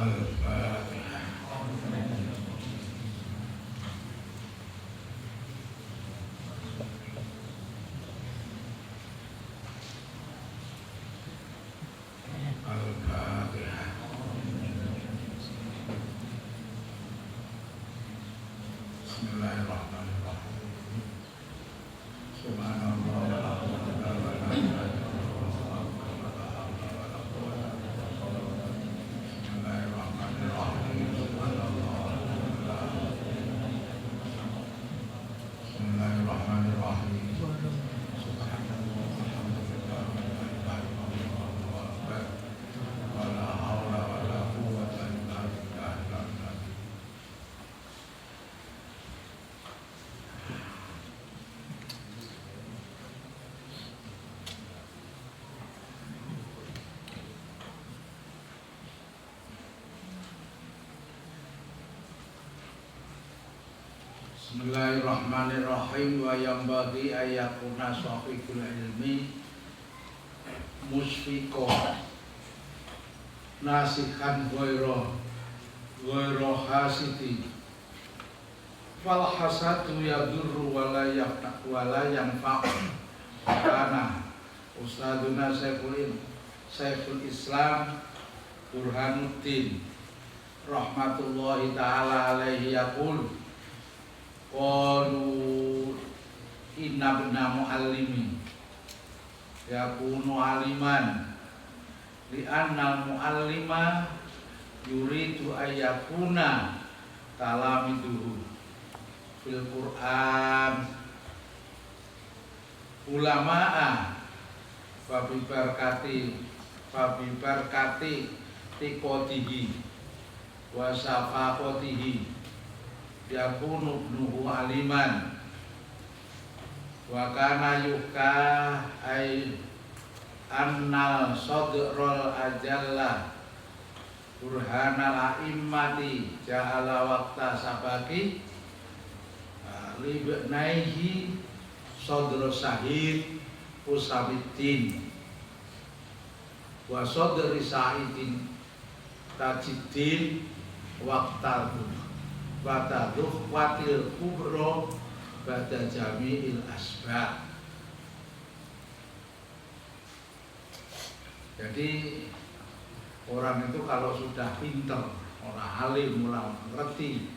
Al-Fatihah. Al-Fatihah. Bismillahirrahmanirrahim. Subhanallah walhamdulillah wa la ilaha illallah wala hawla wala quwwata illa billah. Bismillahirrahmanirrahim. Subhanallah walhamdulillah. Bismillahirrahmanirrahim. Subhanallah walhamdulillah wa la ilaha illallah wallahu akbar. Wala hawla wala quwwata illa billah. Bismillahirrahmanirrahim. Wa yambaghi ayyakuna sahibul ilmi musfiqan nasihan ghairu hasidi fal hasadu yadurru wa la yanfa'u. Karena Ustadzuna Syekhul Islam Burhanuddin rahmatullahi ta'ala alaihi yaqul qalu inna bna muallimi yakunu aliman li'anna muallima yuridu ayyakuna talamiduhu fil Qur'an ulama'a fabibarkati tiqodihi wa safaqotihi yakunu ibnuhu aliman wa kana yuka ay annal sadrul ajalla burhanal a'immati ja'ala waqta sabaki libnaihi sadrul sahid usabiddin wa sadri sa'idin tajiddin waqtahu bataduh watil kubro bata jami'il asbab. Jadi orang itu kalau sudah pinter, orang alim, mulai ngerti,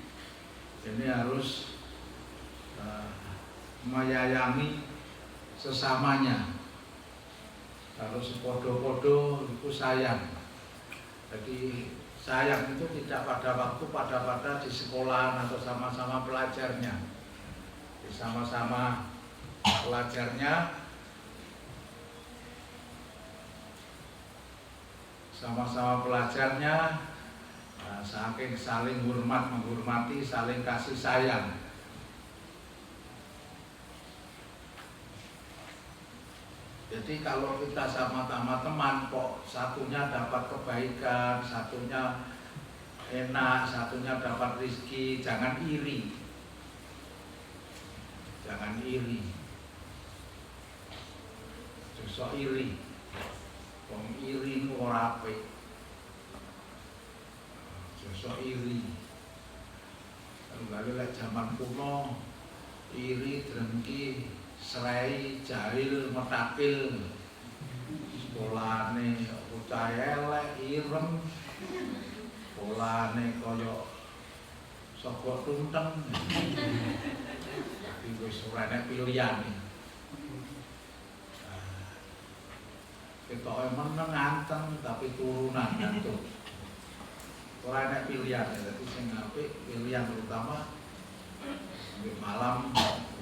ini harus menyayangi sesamanya. Kalau sepodo-podo itu sayang. Jadi sayang itu tidak pada waktu pada di sekolahan atau sama-sama pelajarnya. Sama-sama pelajarnya, saking saling menghormati, saling kasih sayang. Jadi kalau kita sama-sama teman kok satunya dapat kebaikan, satunya enak, satunya dapat rezeki, jangan iri. Jangan iri. Susah iri. Wong iri ora apik. Susah iri. Lalu lek zaman kuno iri drengki serai, jahil, metakil, sekolahane bocah elek, ireng, sekolahane kaya sogok tunteng, tapi wis ora enek pilihan. Ketoke meneng anteng tapi turunan ngantuk. Ora enek pilihan, jadi sing apik pilihan terutama malam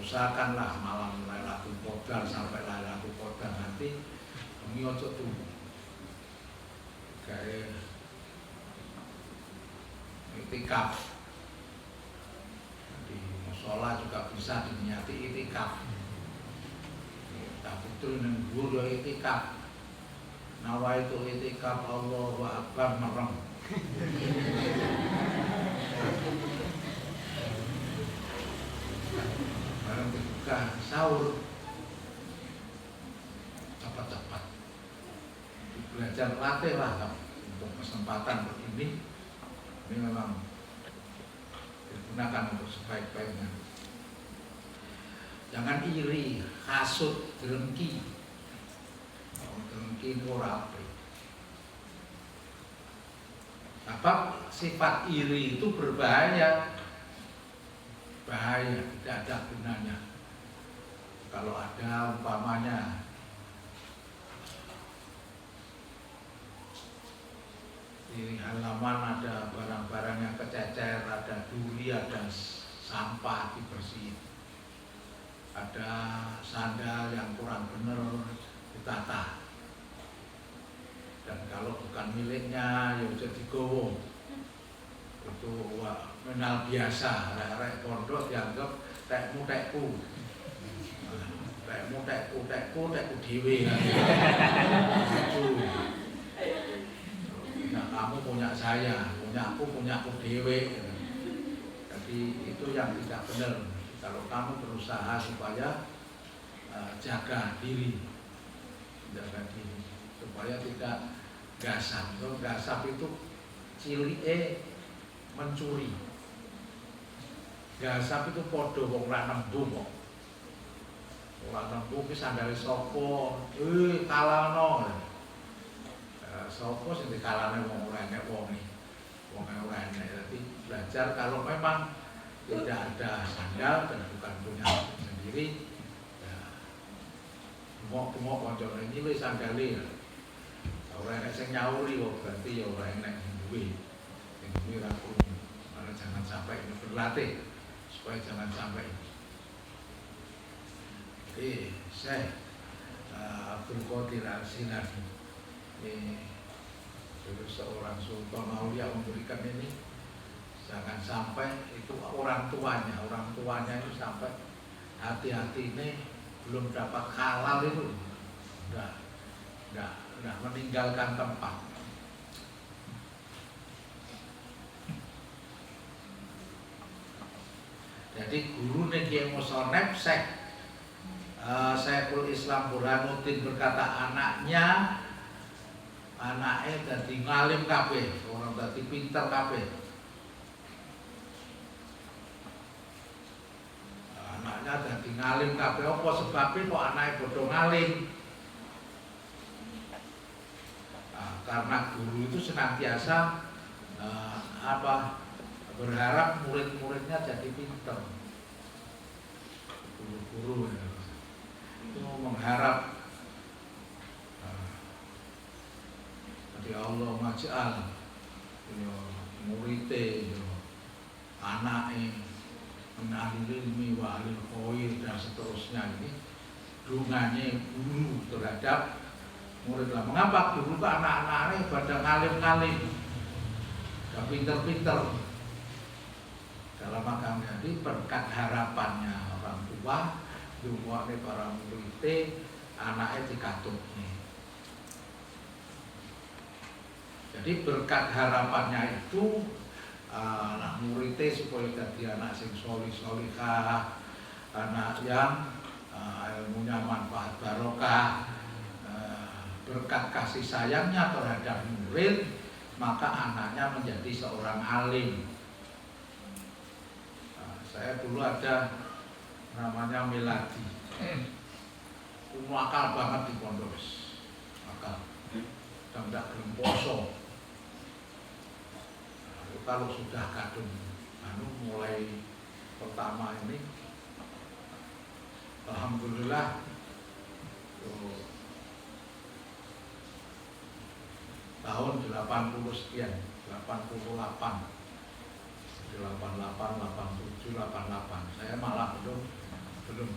usahakanlah malam Lailatul Qadar sampai Lailatul Qadar nanti kami ojo tunggu kayak itikaf di musola juga bisa diniati itikaf tapi itu yang guru itikaf nawa itu itikaf Allahu Akbar merem barang dibuka sahur cepat-cepat belajar latih lah untuk kesempatan begini ini memang digunakan untuk sebaik-baiknya. Jangan iri, hasut, dengki. Dengki itu ora apik. Sebab sifat iri itu berbahaya. Bahaya, tidak ada gunanya. Kalau ada umpamanya di halaman ada barang-barang yang kececer, ada duri, ada sampah dibersihin, ada sandal yang kurang benar ditata, dan kalau bukan miliknya ya jadi gowo, itu menal biasa. Arek pondok dianggap tekmu tekku dhewe. Nah, kamu punya saya, punya aku dhewe. Jadi itu yang tidak benar. Kalau kamu berusaha supaya jaga diri supaya tidak gasap. Gasap itu cilike mencuri. Gasap itu podo wong ra nembung kok. Ora nembung ki sandale sapa? Kalano. Sapa sing dikalane wong ora enek wonge. Wong ora enek. Jadi belajar kalau memang tidak ada sandal dan bukan punya sendiri, ya bengok-bengok kancane nyilih sandale. Ora enek sing nyauri kok berarti ya ora enek sing duwe. Sing duwe ra krungu. Karena jangan sampai ini berlatih supaya jangan sampai. Syekh Abdul Qadir Al-Jilani itu seorang sultan aulia memberikan ini, jangan sampai itu orang tuanya itu sampai hati-hati ini belum dapat halal itu udah meninggalkan tempat. Jadi guru Kiai Musonep Syekhul Islam Burhanuddin berkata anaknya jadi ngalim kabeh, orang jadi pinter kabeh. Anaknya jadi ngalim kabeh, apa sebabnya kok anaknya bodoh ngalim? Karena guru itu senantiasa berharap murid-muridnya jadi pinter. Guru-guru itu mengharap ya Allah maj'al muridé anake menahil ilmi wa alil khair dan seterusnya. Ini dunganya guru terhadap murid lah. Mengapa guru ke anak-anaknya pada ngalim-ngalim gak pinter-pinter dalam agama? Jadi berkat harapannya orang tua dungane para muridé anaknya dikatutnya. Jadi berkat harapannya itu anak muridnya supaya jadi anak sing solih-solihah, anak yang ilmunya manfaat barokah, berkat kasih sayangnya terhadap murid, maka anaknya menjadi seorang alim. Saya dulu ada namanya Melati, akal banget di pondok, akal, dan tidak belum poso. Kalau sudah kadung mulai pertama ini alhamdulillah tahun 80 sekian, 88 87, 88 saya malah belum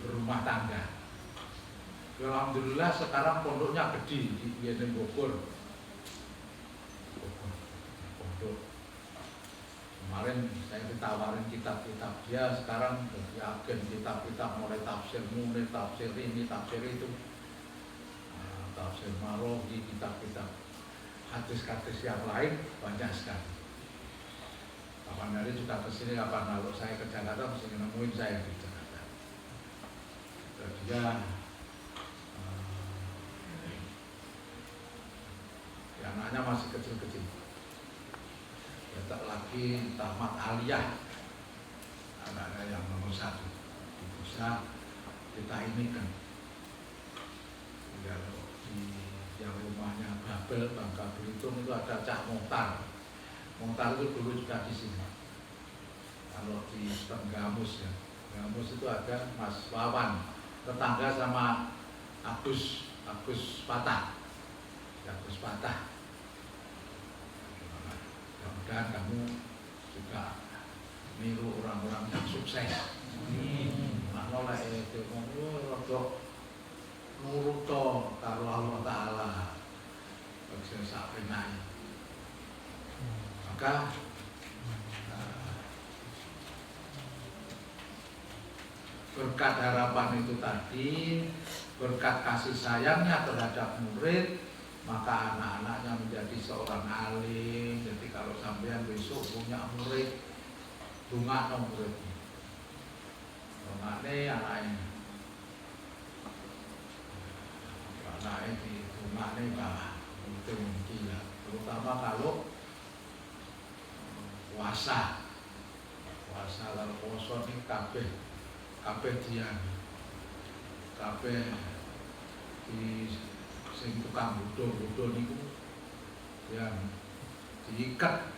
berumah tangga. Alhamdulillah sekarang pondoknya gede di Bogor. Pondok. Kemarin saya ditawarin kitab-kitab dia, sekarang jadi agen kitab-kitab, mulai tafsir Munir, tafsir ini, tafsir itu, tafsir Marogi, kitab-kitab hadis-hadis yang lain banyak sekali. Kapan hari juga kesini, kapan kalau saya ke Jakarta mesti nemuin saya di Jakarta. Dia anaknya masih kecil-kecil. cetak lagi tamat aliyah, anaknya yang nomor 1 bisa kita ini kan. Kalau di yang rumahnya Babel Bangka Belitung itu ada Cak Montar. Montar itu dulu juga di sini. Kalau di Tenggamus ya, Tenggamus itu ada Mas Wawan, tetangga sama Agus Patah. Agus Patah. Mudah-mudahan kamu juga niru orang-orang yang sukses. Makna lek itu rodok nuruto karo Allah Ta'ala bagi sak penake. Maka berkat harapan itu tadi, berkat kasih sayangnya terhadap murid, maka anak-anaknya menjadi seorang alim. Jadi kalau sampean besok punya murid, dongakno murid. Dongakne anaknya. Anaknya di dongakne bah, itu gila. Terutama kalau puasa lalu poso ini kabeh dian, kabeh di sing tukang budo niku yang diikat.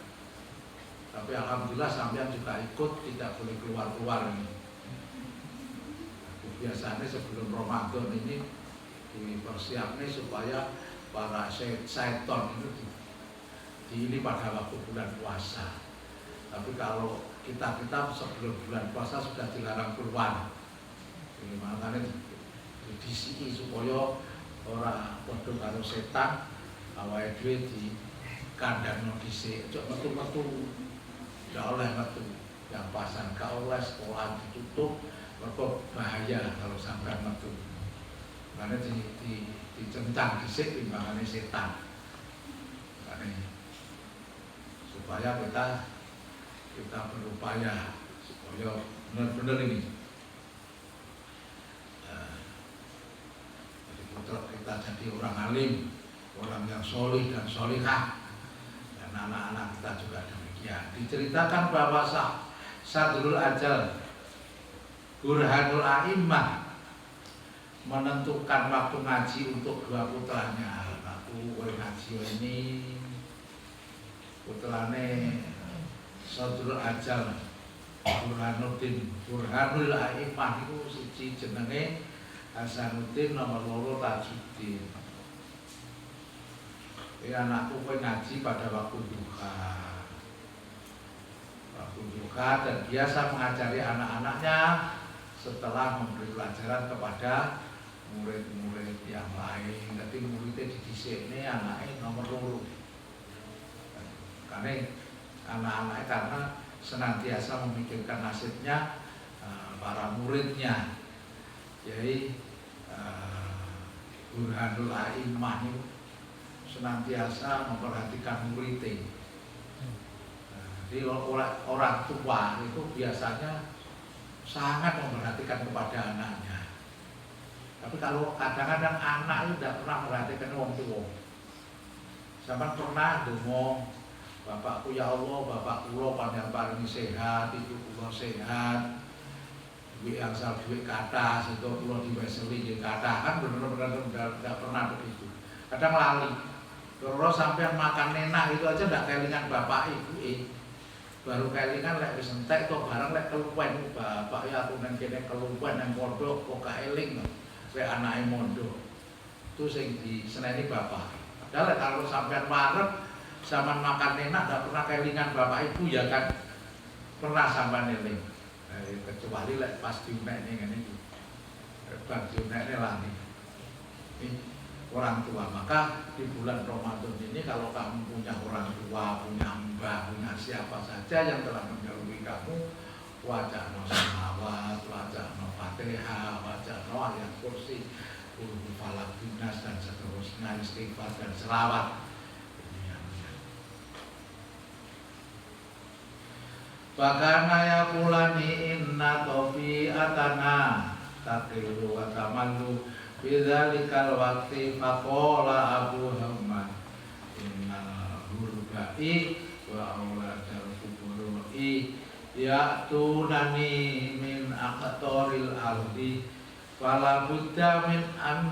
Tapi alhamdulillah sampean juga ikut, tidak boleh keluar ini. Biasanya sebelum Ramadan ini dipersiapkan supaya para syaitan itu ini pada waktu bulan puasa. Tapi kalau kita sebelum bulan puasa sudah dilarang keluar. Jadi makanya didisiki supaya orang padha karo setan, awake dhewe di kandangno dhisik, ojo metu-metu. Ndak oleh metu. Yang pasan gak oleh, sekolah ditutup, mergo bahaya kalau sampai metu. Makanya dicentang dhisik timbangane setan. Makanya supaya kita berupaya supaya benar-benar ini kita jadi orang alim, orang yang solih dan solihah, dan anak-anak kita juga demikian. Diceritakan bahwa Sadrul Ajal Burhanul A'immah menentukan waktu ngaji untuk 2 putranya. Aku ngaji ini putrane Sadrul Ajal Burhanul A'immah itu siji jenenge Hasanuddin, nomor 2 Tajuddin. Anakku ngaji pada waktu duha dan biasa mengajari anak-anaknya setelah memberi pelajaran kepada murid-murid yang lain. Jadi muridnya didisik ini anaknya nomor 2. Karena anak-anaknya karena senantiasa memikirkan nasibnya para muridnya. Jadi Burhanul A'immah itu senantiasa memperhatikan muridnya. Jadi orang tua itu biasanya sangat memperhatikan kepada anaknya. Tapi kalau kadang-kadang anak itu tidak pernah memperhatikan orang tua. Sampai pernah ngomong, bapakku ya Allah, bapak kula panjang paling sehat, ibu kula sehat, duit angsal duit kata, sehingga kula diweseli nggih kata, kan benar-benar tidak pernah begitu. Kadang lali. Terus sampai makan enak itu aja tidak kelingan bapak ibu baru kelingan lek wis entek to barang lek keluwen bapak ya aku nang kene keluwen nang pondok kok gak eling lek anake mondok. Itu sing diseneni bapak. Padahal kalau sampean wareg zaman makan enak tidak pernah kelingan bapak ibu ya kan pernah sampean eling. Kecuali lek pas diunekne ngene iki. Bang diunekne lali. Orang tua, maka di bulan Ramadan ini kalau kamu punya orang tua, punya mbah, punya siapa saja yang telah mendahului kamu, wajahno sholawat, wajahno Fatihah, wajahno ayat kursi, falak binas dan seterusnya, istighfar dan selawat. Bagana ya kulani inna tofi atana taqilu wa tamallu bidzalikal waqti faqala Abu Hamad innal hurbai wa aulada ya'tunani min aqtaril ardi fala budda min an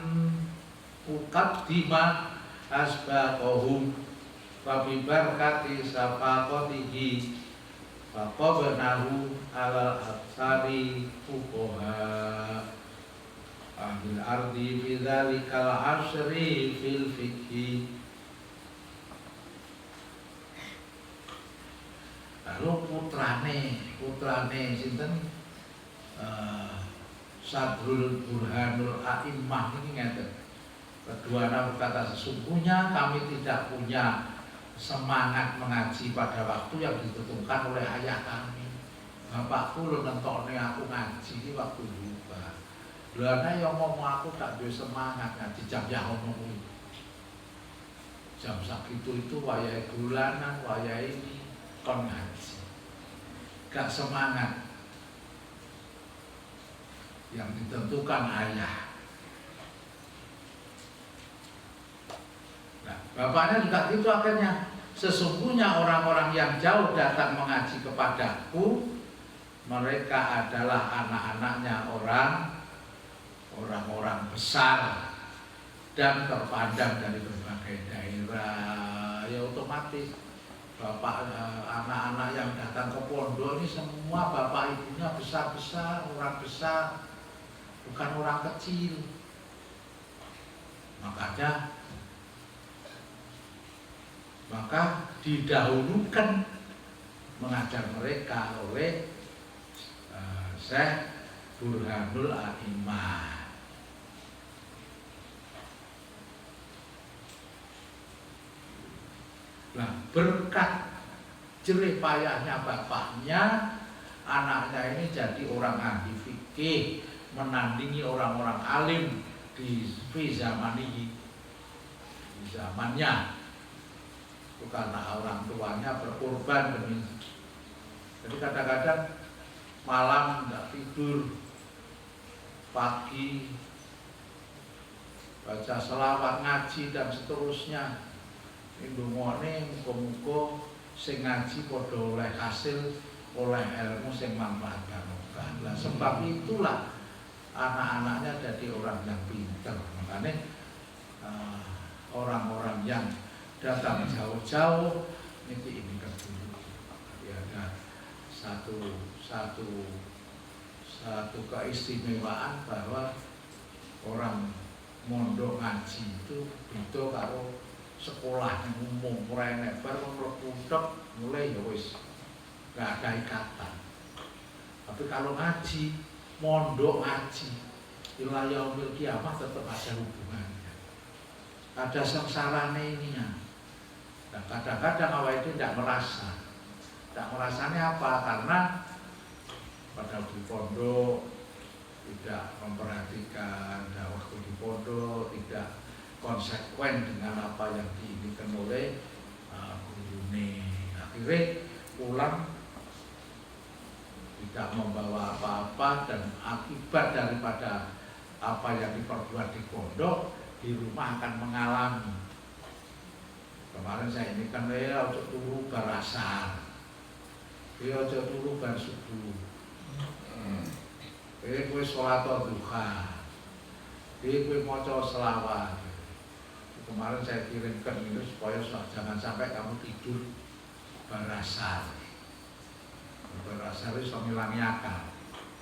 uqaddima asbaqahum fa bi barakati safaqatihi faqabnahu alal atsari fuqaha ahli ardi fi dzalikal asri fil fikhi. Lalu putrane sinten Sadrul Burhanul A'immah ini ngeten. Kedua berkata, sesungguhnya kami tidak punya semangat mengaji pada waktu yang ditentukan oleh ayah kami. Bapakku lu nentokne aku ngaji di waktu lupa. Lana yang ngomong aku tak duwe semangat ngaji jam yang ngomong itu. Jam sakitu itu wayahe bulanan, wayahe ini kon ngaji. Gak semangat. Yang ditentukan ayah. Nah, bapaknya juga gitu akhirnya. Sesungguhnya orang-orang yang jauh datang mengaji kepadaku, mereka adalah anak-anaknya orang-orang besar dan terpandang dari berbagai daerah. Ya otomatis bapak anak-anak yang datang ke pondok ini semua bapak ibunya besar-besar, orang besar, bukan orang kecil. Maka didahulukan mengajar mereka oleh Syekh Burhanul A'immah. Nah, berkat jerih payahnya bapaknya, anaknya ini jadi orang ahli fikih, menandingi orang-orang alim di zamannya. Itu karena orang tuanya berkorban demi. Jadi kadang-kadang malam tidak tidur, pagi baca selawat, ngaji dan seterusnya. Indungone muga-muga sing ngaji padha oleh hasil, oleh ilmu sing manfaat barokah. Lah sebab itulah anak-anaknya jadi orang yang pintar. Makanya orang-orang yang datang jauh-jauh ini kedulu. Ya, ada satu keistimewaan bahwa orang mondok ngaji itu beda karo sekolah yang umum, ora enek bar mlebu mulai ya wis gak ada ikatan. Tapi kalau ngaji, mondok ngaji, ila yaumil kiamah tetap ada hubungannya. Ada sengsarane ininya. Nah, kadang-kadang awal itu tidak merasa. Tidak merasanya apa? Karena pada di pondok tidak memperhatikan, dan waktu di pondok tidak konsekuen dengan apa yang diinginkan oleh gurune. Akhirnya pulang tidak membawa apa-apa, dan akibat daripada apa yang diperbuat di pondok di rumah akan mengalami. Kemarin saya ini kan untuk turu barasar, untuk turu bar subuh, kowe sholat duha, kowe maca selawat. Kemarin saya kirimkan itu supaya jangan sampai kamu tidur barasar. Barasar itu bisa ngilangi akal,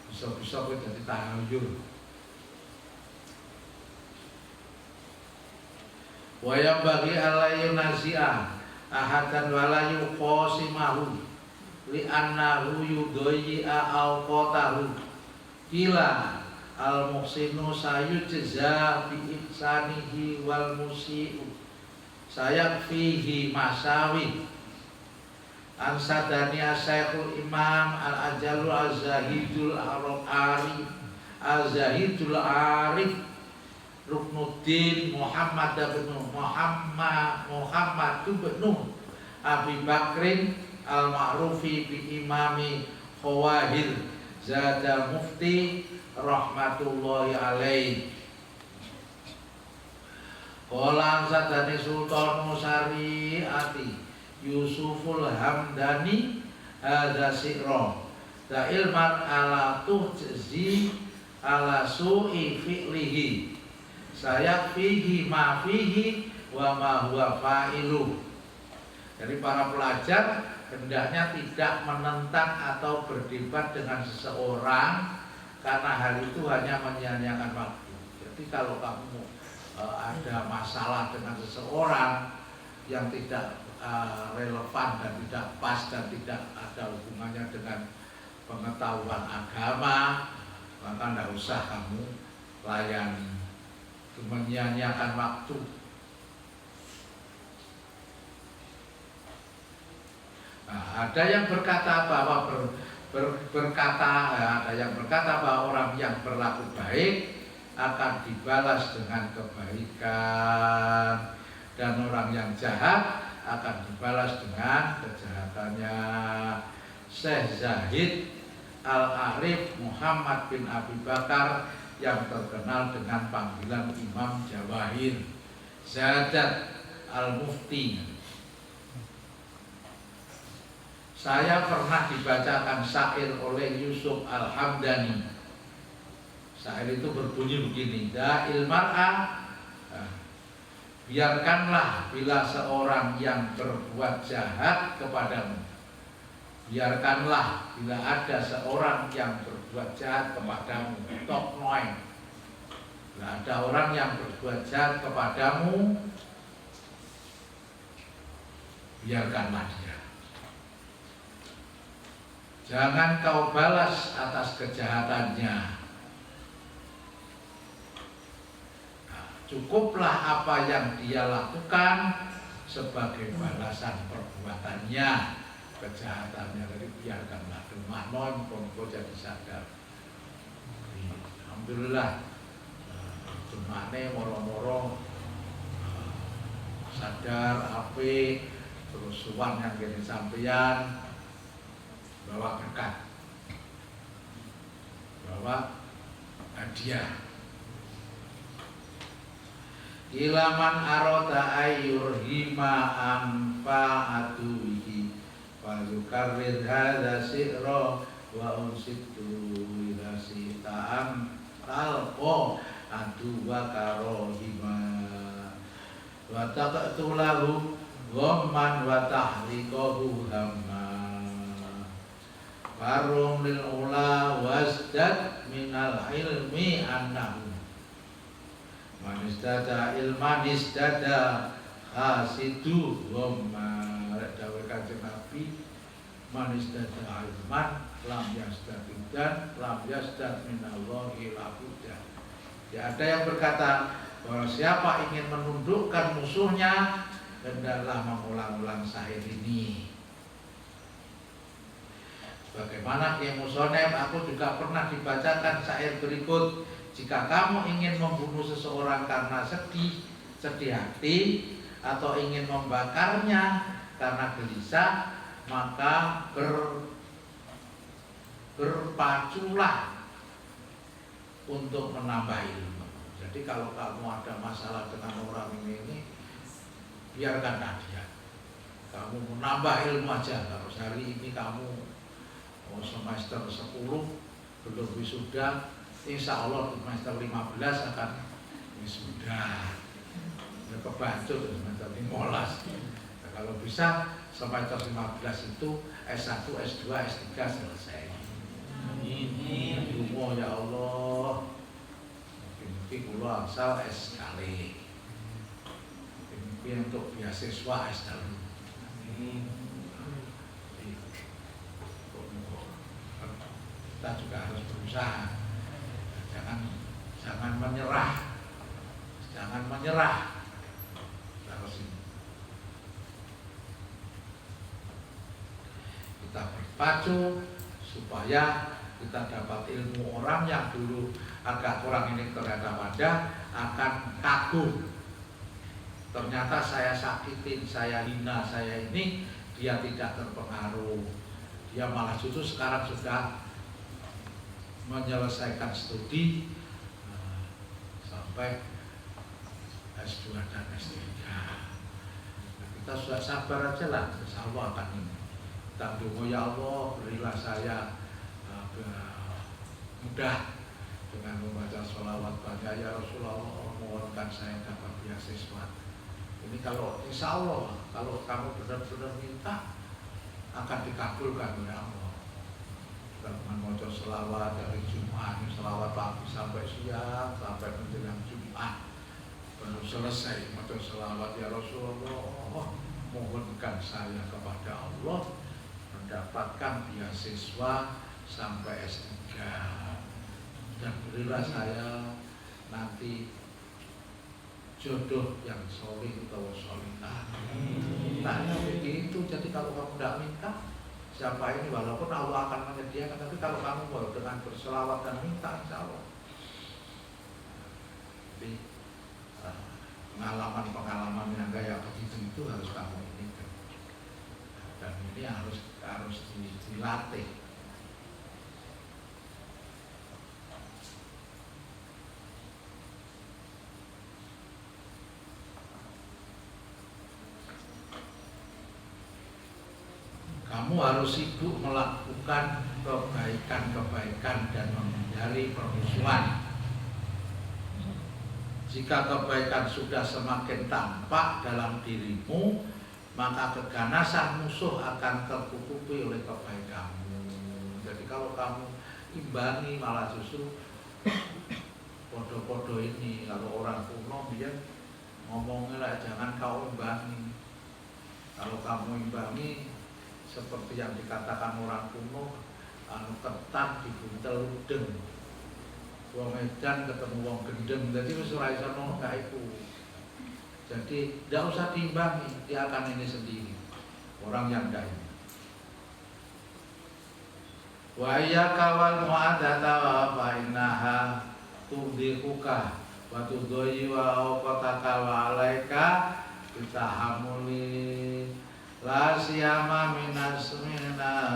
bisa-bisa kowe jadi tahayul. Wa yambaghi alayhi nasi'ah ahadan wala yuqasimahu li annahu yudayyi'a awqatahu. Kila al-muhsinu sayujza bi ihsanihi wal musi'u sayakfihi masawi. Ansadani Syekhul Imam Al-Ajalul Az-Zahidul Arif Az-Zahidul Arif Ruknuddin Muhammad bin Abi Bakrin Al-Ma'rufi bi Imami Khawahil Zada Mufti rahmatullahi alaih. Qala sadani Sultan Syariati Yusuful Hamdani hadza si'ra la ilman ala tujzi ala su'i fi'lihi saya fihi ma fihi wa ma huwa fa'ilu. Jadi para pelajar hendaknya tidak menentang atau berdebat dengan seseorang karena hal itu hanya menyia-nyiakan waktu. Jadi kalau kamu ada masalah dengan seseorang yang tidak relevan dan tidak pas dan tidak ada hubungannya dengan pengetahuan agama, maka tidak usah kamu layani, itu menyia-nyiakan waktu. Nah, ada yang berkata bahwa ada yang berkata bahwa orang yang berlaku baik akan dibalas dengan kebaikan dan orang yang jahat akan dibalas dengan kejahatannya. Syekh Zahid Al-Arif Muhammad bin Abi Bakar yang terkenal dengan panggilan Imam Jawahir, Zadat Al-Mufti. Saya pernah dibacakan syair oleh Yusuf Al-Hamdani. Syair itu berbunyi begini, da'il mar'a, biarkanlah bila seorang yang berbuat jahat kepadamu. Biarkanlah bila ada seorang yang berbuat jahat kepadamu. Tok noy. Bila ada orang yang berbuat jahat kepadamu, biarkanlah dia. Jangan kau balas atas kejahatannya. Cukuplah apa yang dia lakukan sebagai balasan perbuatannya, kejahatannya. Jadi biarkanlah rumah non kau jadi sadar. Alhamdulillah, cumane moro-moro sadar ape terus suwan yang gini sampeyan bawa berkat, bawa hadiah. Ilaman arota ayyurhima anfa'atuhi falukarrid hadha si'ra wa unsitu ila si'ta'am talqo adu wa karohima wa taqtulahu ghamman wa tahliqahu hamma farum lil ula wasdad minal ilmi annahu manistada ilmanistada khasidu wama dawe kanjeng Nabi manistada ilman lam yasdadan lam yasdad minallahi labuda. Ya, ada yang berkata bahwa siapa ingin menundukkan musuhnya hendaklah mengulang-ulang syair ini. Bagaimana Kiai Musonem, aku juga pernah dibacakan syair berikut. Jika kamu ingin membunuh seseorang karena sedih hati atau ingin membakarnya karena gelisah, maka berpaculah untuk menambah ilmu. Jadi kalau kamu ada masalah dengan orang ini biarkanlah dia. Kamu menambah ilmu aja. Kalau hari ini kamu semester 10 belum wisuda, insya Allah semester 15 akan wisuda. Ya kebantu semester 15. Nah, kalau bisa semester 15 itu S1, S2, S3 selesai. Ini umur ya Allah. Mungkin kula asal S kali. Mungkin untuk beasiswa S dalu. Kita juga harus berusaha. Jangan menyerah. Jangan menyerah. Kita berpacu supaya kita dapat ilmu. Orang yang dulu agak kurang ini terhadap wadah akan kagum. Ternyata saya sakitin, saya hina, saya ini, dia tidak terpengaruh. Dia malah justru sekarang sudah menyelesaikan studi sampai S2 dan S3. Nah, kita sudah sabar aja lah, insya Allah akan ini. Kita doa ya Allah, berilah saya juga mudah dengan membaca sholawat banyak. Ya Rasulullah, mohonkan saya dapat beasiswa. Ini kalau insya Allah, kalau kamu benar-benar minta, akan dikabulkan oleh Allah. Dengan membaca sholawat dari Jumat, sholawat pagi sampai siang, sampai menjelang Jumat, baru selesai membaca sholawat. Ya Rasulullah, mohonkan saya kepada Allah mendapatkan beasiswa sampai S3, dan berilah saya nanti jodoh yang soleh atau solihah. Tanya begitu. Jadi kalau kamu tidak minta, siapa ini, walaupun Allah akan menyediakan, tapi kalau kamu mau dengan berselawat dan minta, insya Allah. Jadi pengalaman yang kayak begitu itu harus kamu ini, dan ini harus dilatih. Kamu harus sibuk melakukan kebaikan-kebaikan dan menghindari permusuhan. Jika kebaikan sudah semakin tampak dalam dirimu, maka keganasan musuh akan tertutupi oleh kebaikanmu. Jadi kalau kamu imbangi, malah justru podo-podo ini. Kalau orang kuno dia ngomongnya lah, jangan kau imbangi. Kalau kamu imbangi, seperti yang dikatakan orang kuno, ketan dibuntel ludeng, wong edan ketemu wong gendeng, jadi wis ora iso nolak iku. Jadi tidak usah diimbangi, dia akan ini sendiri, orang yang dai. Wa iyyaka wal mu'adata wa innaha tudhiquka wa tudhi wa awqataka wa alaika bitahamuli la siyama minas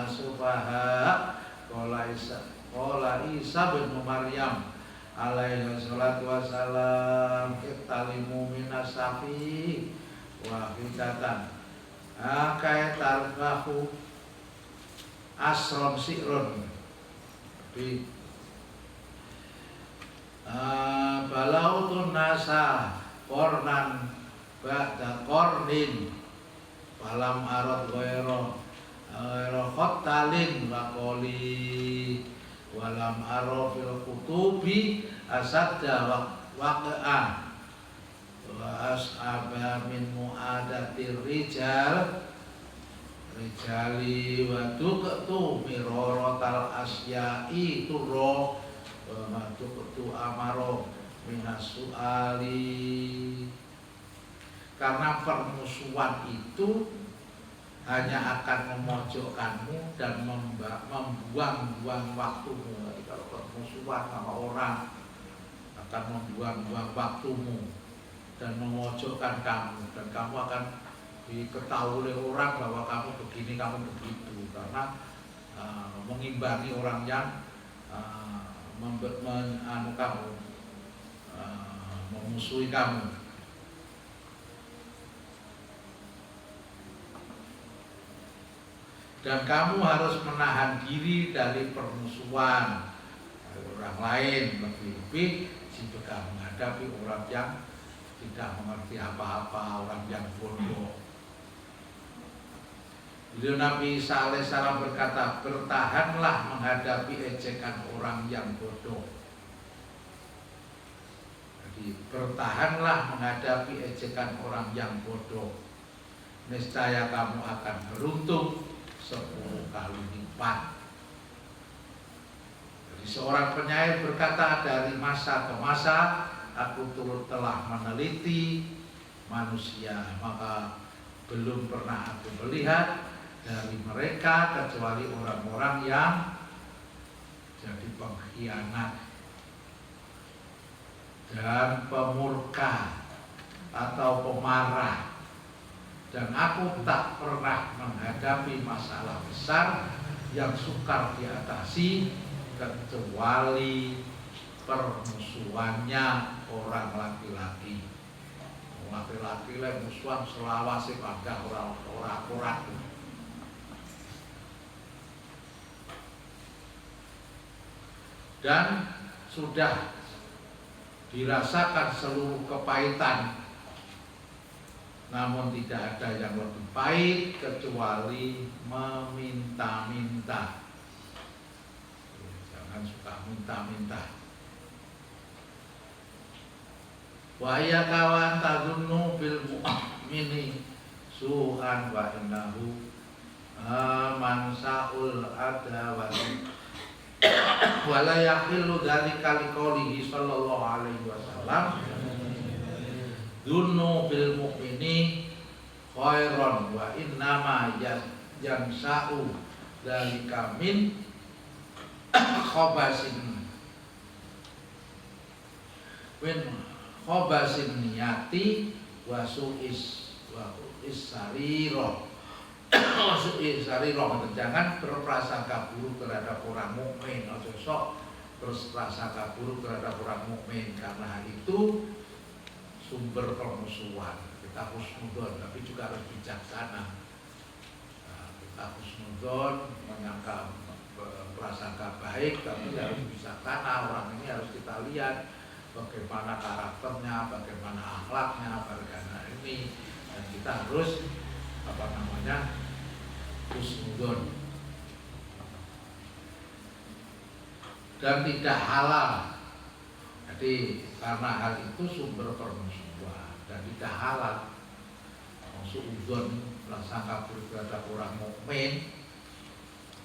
sufaha. Qala Isa bin Maryam alaihi salatu wassalam, iktalimu minas safi wa hidatan akay tarbahu asron si'run bi balautun nasa kornan ba'da kornin falam arad ghaira khattalin wa qoli walam ara fil kutubi asadda waqa'an wa as'aba min mu'adatir rijali wa tuqtu miraratal asya'i turra wa tuqtu amaro minas su'ali. Karena permusuhan itu hanya akan memojokkanmu dan membuang-buang waktumu. Jadi kalau permusuhan sama orang akan membuang-buang waktumu dan memojokkan kamu, dan kamu akan diketahui oleh orang bahwa kamu begini, kamu begitu, karena mengimbangi orang yang memusuhi kamu. Dan kamu harus menahan diri dari permusuhan orang lain, lebih-lebih jika menghadapi orang yang tidak mengerti apa-apa, orang yang bodoh. Beliau Nabi Isa alaihissalam berkata, bertahanlah menghadapi ejekan orang yang bodoh. Jadi bertahanlah menghadapi ejekan orang yang bodoh. Niscaya kamu akan beruntung 10 kali lipat. Jadi seorang penyair berkata, dari masa ke masa aku turut telah meneliti manusia, maka belum pernah aku melihat dari mereka kecuali orang-orang yang jadi pengkhianat dan pemurka atau pemarah. Dan aku tak pernah menghadapi masalah besar yang sukar diatasi kecuali permusuhannya orang laki-laki. Laki-laki lah musuhan selawase pada orang-orang. dan sudah dirasakan seluruh kepahitan, namun tidak ada yang lebih pahit kecuali meminta-minta. Jangan suka minta-minta. Wa ya kawan tadunnu bil mu'mini su'an wa innahu mansaul adawati wa la yaqillu dzalika liqaulihi sallallahu alaihi wasallam dunnu bil mu'mini khairan wa innama yansa'u dzalika min khobasin khobasin niyati wa su'is sariro su'is sariro. Jangan berprasangka buruk terhadap orang mukmin, ojo sok berprasangka buruk terhadap orang mukmin, karena hal itu sumber permusuhan. Kita husnudzon tapi juga harus bijaksana. Kita husnudzon menyangka prasangka baik tapi harus bijaksana. Orang ini harus kita lihat bagaimana karakternya, bagaimana akhlaknya, bagaimana ini, dan kita harus husnudzon. Dan tidak halal. Jadi karena hal itu sumber permusuhan dan tidak halal. Suudzon, prasangka buruk terhadap orang mukmin,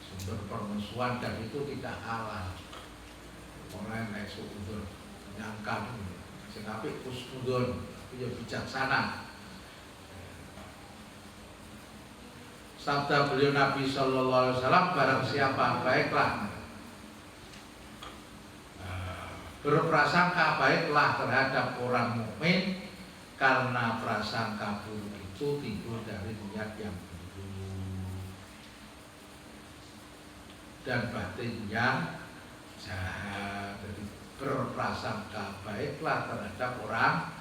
sumber permusuhan dan itu tidak halal. Orang lain suudzon, menyangka sing apik husnudzon, tapi ya bijaksana. Sabda beliau Nabi sallallahu alaihi wasallam, barang siapa baiklah berprasangka baiklah terhadap orang mukmin, karena prasangka buruk itu timbul dari niat yang buruk dan batin yang jahat. Jadi berprasangka baiklah terhadap orang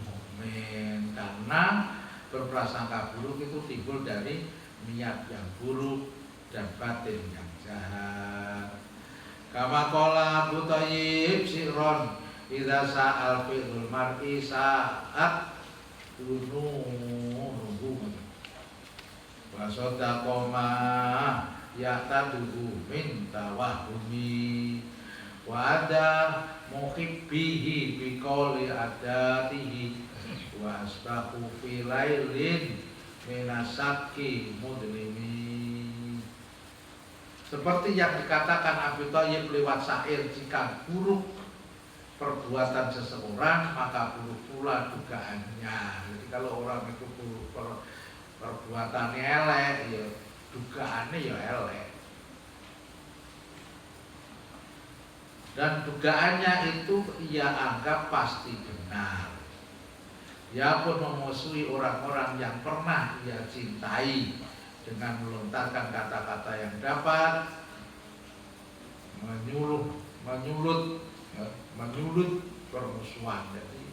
mukmin, karena berprasangka buruk itu timbul dari niat yang buruk dan batin yang jahat. Kama qala Abu Thayyib Siron idza sa'al fi'lul mar'i sa'at dunuhu wa sadaqa ma ya'taduhu min tawahumi wa ada muhibbihi bi qawli adatihi wa asbahu fi lailin minasaki mudlimi. Seperti yang dikatakan Abu Thayyib lewat syair, jika buruk perbuatan seseorang maka buruk pula dugaannya. Jadi kalau orang itu buruk perbuatannya elek, ya dugaannya ya elek. Dan dugaannya itu ia anggap pasti benar. Ia pun memusuhi orang-orang yang pernah ia cintai dengan melontarkan kata-kata yang dapat menyulut permusuhan. Jadi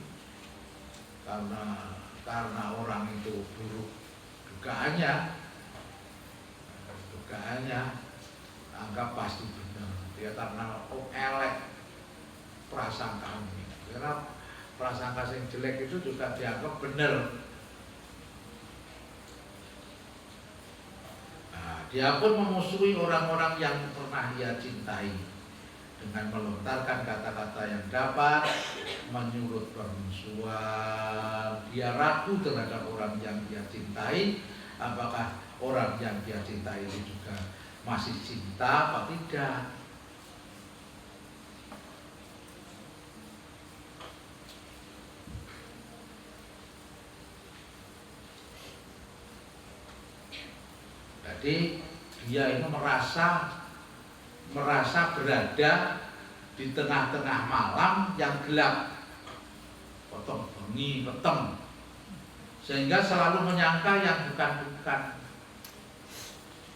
karena orang itu buruk dugaannya anggap pasti benar. Dia karena elek prasangkanya, karena prasangka yang jelek itu juga dianggap benar. Dia pun memusuhi orang-orang yang pernah ia cintai dengan melontarkan kata-kata yang dapat menyulut permusuhan. Dia ragu terhadap orang yang dia cintai, apakah orang yang dia cintai itu juga masih cinta atau tidak. Jadi dia ini merasa berada di tengah-tengah malam yang gelap, potong bengi peteng, sehingga selalu menyangka yang bukan-bukan,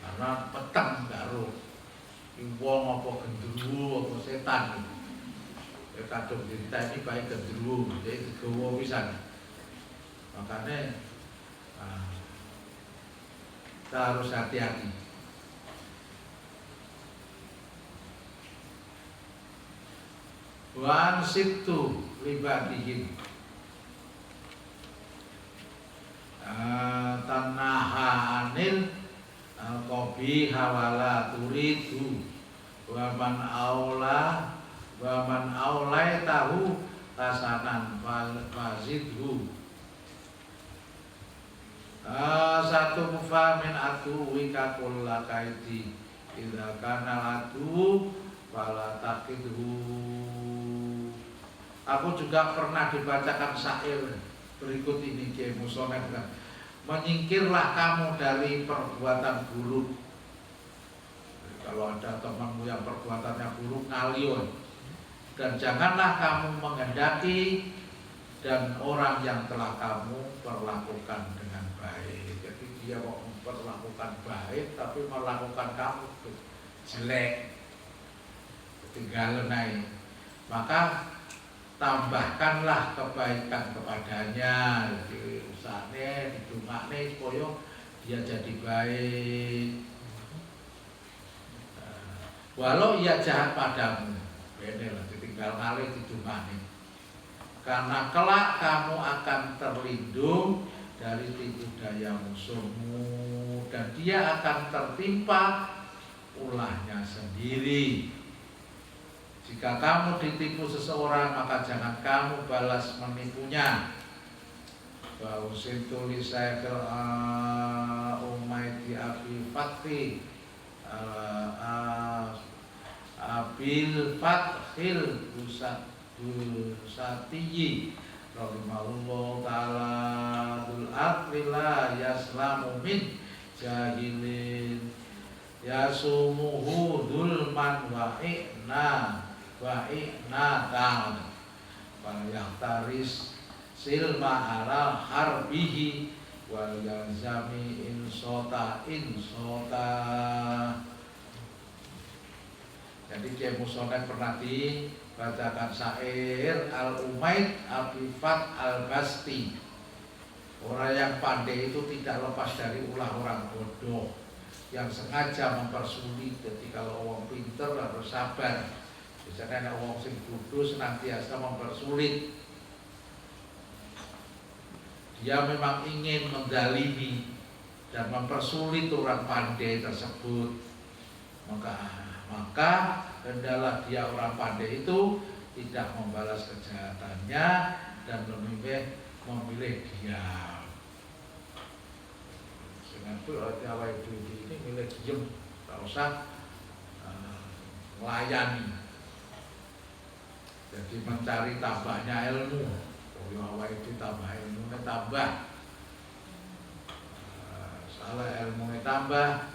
karena peteng baru wong apa gendruwo apa setan. Ya kadung cerita ini baik gendruwo, jadi digawa pisan. Makanya kita harus hati-hati. Wa ansittu libadihim tanaha anil al-qabiha wala turidu wa man aulaitahu hasanan fazidhu satu mufamin atu wika kulla kaiti idza kana atu fala taqidhu. Aku juga pernah dibacakan syair berikut ini Kiai Musonef kan. Menyingkirlah kamu dari perbuatan buruk. Kalau ada temanmu yang perbuatannya buruk, ngalion. Dan janganlah kamu menghendaki dan orang yang telah kamu perlakukan dengan baik. Jadi dia mau memperlakukan baik tapi melakukan kamu jelek, ketinggalan naik. Maka tambahkanlah kebaikan kepadanya. Jadi usahanya didungakne supaya dia jadi baik. Walau ia jahat padamu, bener ditinggal ngalih didungakne. Karena kelak kamu akan terlindung dari tipu daya musuhmu dan dia akan tertimpa ulahnya sendiri. Jika kamu ditipu seseorang maka jangan kamu balas menipunya. Bausin tulisai ke Umayti Abi Fathi Abil Fathil Busatiyi rahimahullah ta'ala dul aqlillah yaslamu min jahilin yasumuhu dulman wa'ina ta'ala wal yahtaris silma ala harbihi wal yalzami insota. Jadi Kiai Musonef pernah dibacakan syair Al-Umaid Abifat Al-Basti. Orang yang pandai itu tidak lepas dari ulah orang bodoh yang sengaja mempersulit. Jadi kalau orang pinter harus sabar. Biasanya orang sing bodoh senantiasa mempersulit. Dia memang ingin mendalimi dan mempersulit orang pandai tersebut. Maka hendaklah dia orang pandai itu tidak membalas kejahatannya dan memilih diam. Sehingga awal itu ini milih diam, tak usah melayani. Jadi mencari tambahnya ilmu. Awal itu tambah ilmunya tambah, salah ilmunya tambah.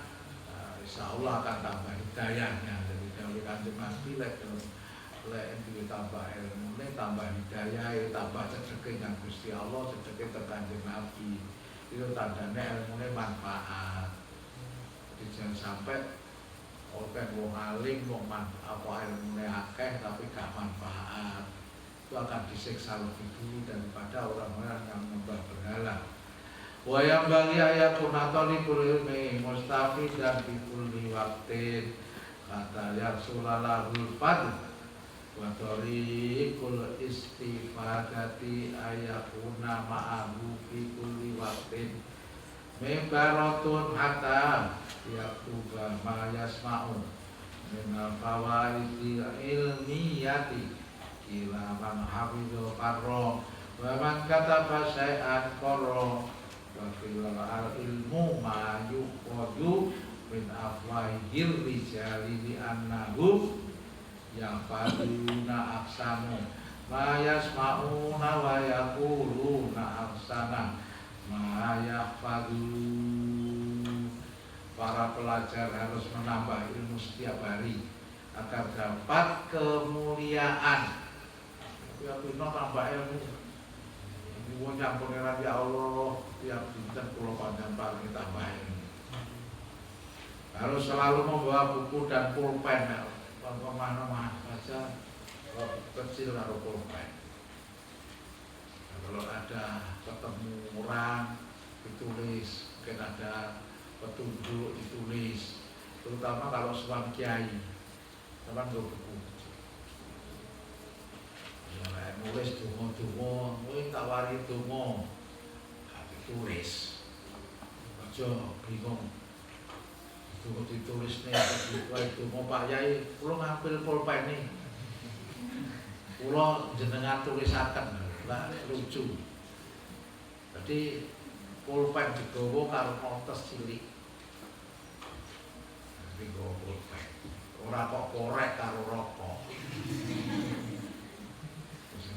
Insya Allah akan tambah hidayahnya. Jadi kalau Kanjeng Nabi lek tambah ilmu, tambah hidayah, tambah cedeke yang Gusti Allah, cedeke Kanjeng Nabi. Itu tandanya ilmunya manfaat. Jadi jangan sampai orang wong alim, wong apa ilmunya akeh tapi gak manfaat. Itu akan disiksa lebih dulu daripada orang-orang yang menyembah berhala. Wa yang bagi ayatun talibul ilmi mustafi dan bikulli waktin kata ya sulalahul fadl wa tariqul istifadati ayatuna ma'ahu bikulli waktin membaratun hatta yaktuba ma yasma'u minal fawaidil ilmiyati ila man hafidhu qarra wa man kataba syai'an qarra wa filal ilmu ma yuqadu min afwahir rijali li annahu yafaduna aksamu ma yasma'una wa yaquluna aksana ma yafadu. Para pelajar harus menambah ilmu setiap hari agar dapat kemuliaan. Ya kita tambah ilmu. Nyuwun pangeran ya Allah, tiap dinten kula panjang paling tambah ilmu. Harus selalu membawa buku dan pulpen. Kemana-mana saja kecil atau pulpen. Kalau ada ketemu orang ditulis, mungkin ada petunjuk ditulis. Terutama kalau seorang kiai, teman buku. nulis donga-donga, kowe tak wari donga. Ditulis. Aja bingung. Donga ditulisne wae donga Pak Yai, kula ngambil pulpen. Kula jenengan tulisaken, lah lucu. Jadi pulpen digawa karo kertas cilik. Digawa pulpen. Ora kok korek karo rokok.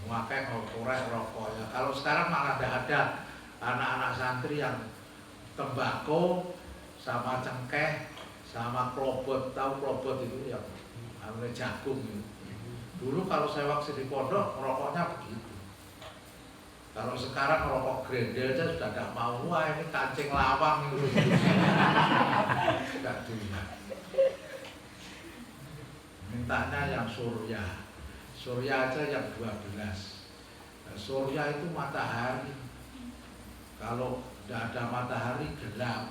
Memakai korek rokok ya. Kalau sekarang malah ada anak-anak santri yang tembakau sama cengkeh sama klobot. Tahu klobot itu yang namanya jagung itu. Dulu kalau saya waktu di pondok rokoknya begitu. Kalau sekarang rokok grendel aja sudah tidak mau. Wah ini kancing lawang itu. Tidak dunia. Mintanya yang surya. Surya aja yang 12. Surya itu matahari. Kalau tidak ada matahari gelap.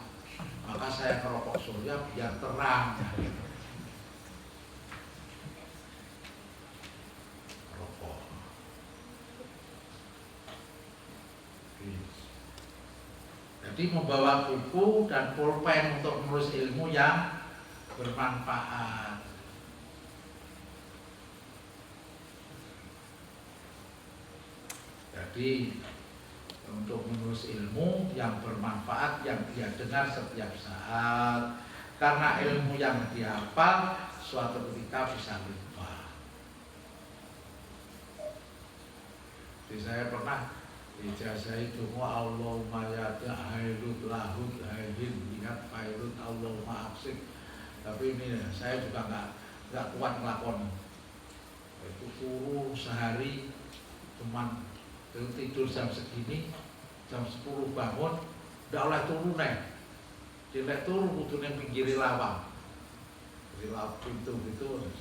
Maka saya merokok surya biar terang. Rokok. Jadi membawa buku dan pulpen untuk menulis ilmu yang bermanfaat. Jadi untuk menulis ilmu yang bermanfaat yang dia dengar setiap saat, karena ilmu yang dihafal suatu ketika bisa lupa. Jadi saya pernah dijazahi donga Allahumma ya hairut lahud hairin ingat hairut Allahumma aksik. Tapi ini saya juga nggak kuat ngelakon. Itu turu sehari cuman tidur jam segini, jam 10 bangun, ndak oleh turu nih. Dilek turu kudu ning pinggir lawang. Di lawang pintu gitu.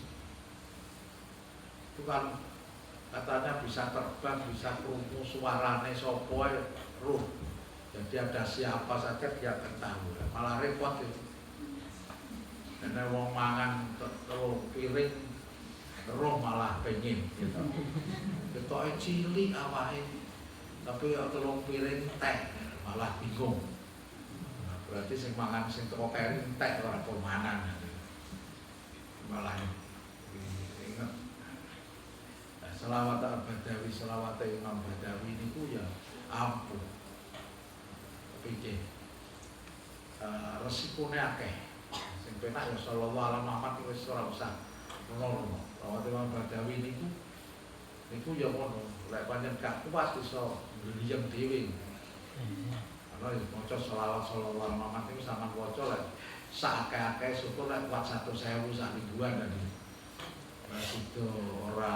Itu kan katanya bisa terbang, bisa krungu suarane sapa ruh. Jadi ada siapa saja dia akan tahu. Malah repot itu. Karena wong mangan telur piring roh malah pengen gitu. Ketoke cilik awake. Tapi telung piring teh malah bingung. Nah, berarti sing mangan sing teko keri entek ora permanan. Malah ingat. Nah, selawat Al-Badawi, selawat Imam Badawi niku ya ampuh. Pikir resikone akeh. Sing penak ya sallallahu alaihi Muhammad wis ora usah ngono. Selawat Imam Badawi niku ya ngono. Lek pancen gak kuat iso ngliyem dhewe. Ana maca selawat sallallahu alaihi Muhammad niku sampean waca lek sakake syukur lek kuat 100.000 sak mingguan tadi. Ora sida ora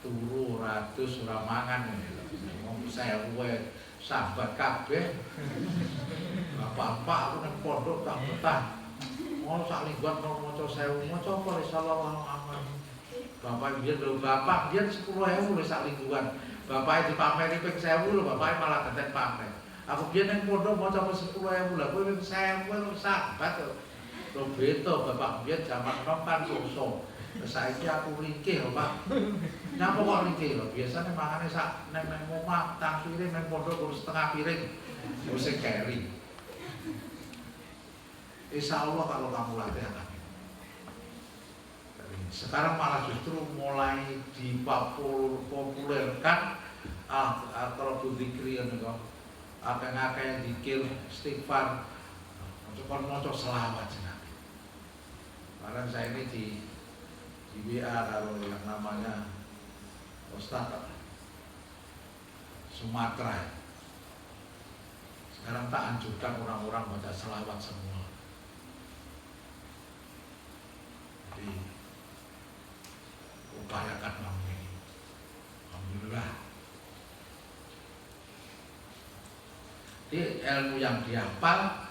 turu ora dus ora mangan ngomong 1000 wae sahabat kabeh. Bapak-bapak aku nang pondok tak betah. Ngono sak mingguan maca 1000 maca apa sallallahu alaihi Muhammad. Bapak biyen lho, bapak biyen 10.000 wis sak mingguan. Bapake dipameri ping 1.000 lho, bapake malah gantek pamer. Aku biyen nang pondok maca 10.000 lha kowe ping 1.000 sahabat lho. Lho beto bapak biyen jaman nom kan suso. Saiki aku ringkih lho, Pak. Nyapa kok ringkih lho? Biasane mangane sak nang omah tang piring nang pondok kurang setengah piring. Wis keri. Insyaallah kalau kamu latihan. Sekarang malah justru mulai dipopulerkan kalau dzikir niku akeh-akeh zikir istighfar maca selawat jenengan. Kemarin saya ini di WA kalau yang namanya Ustaz Sumatera. Sekarang tak anjurkan orang-orang baca selawat semua. Jadi upayakan ini. Alhamdulillah. Jadi ilmu yang dihafal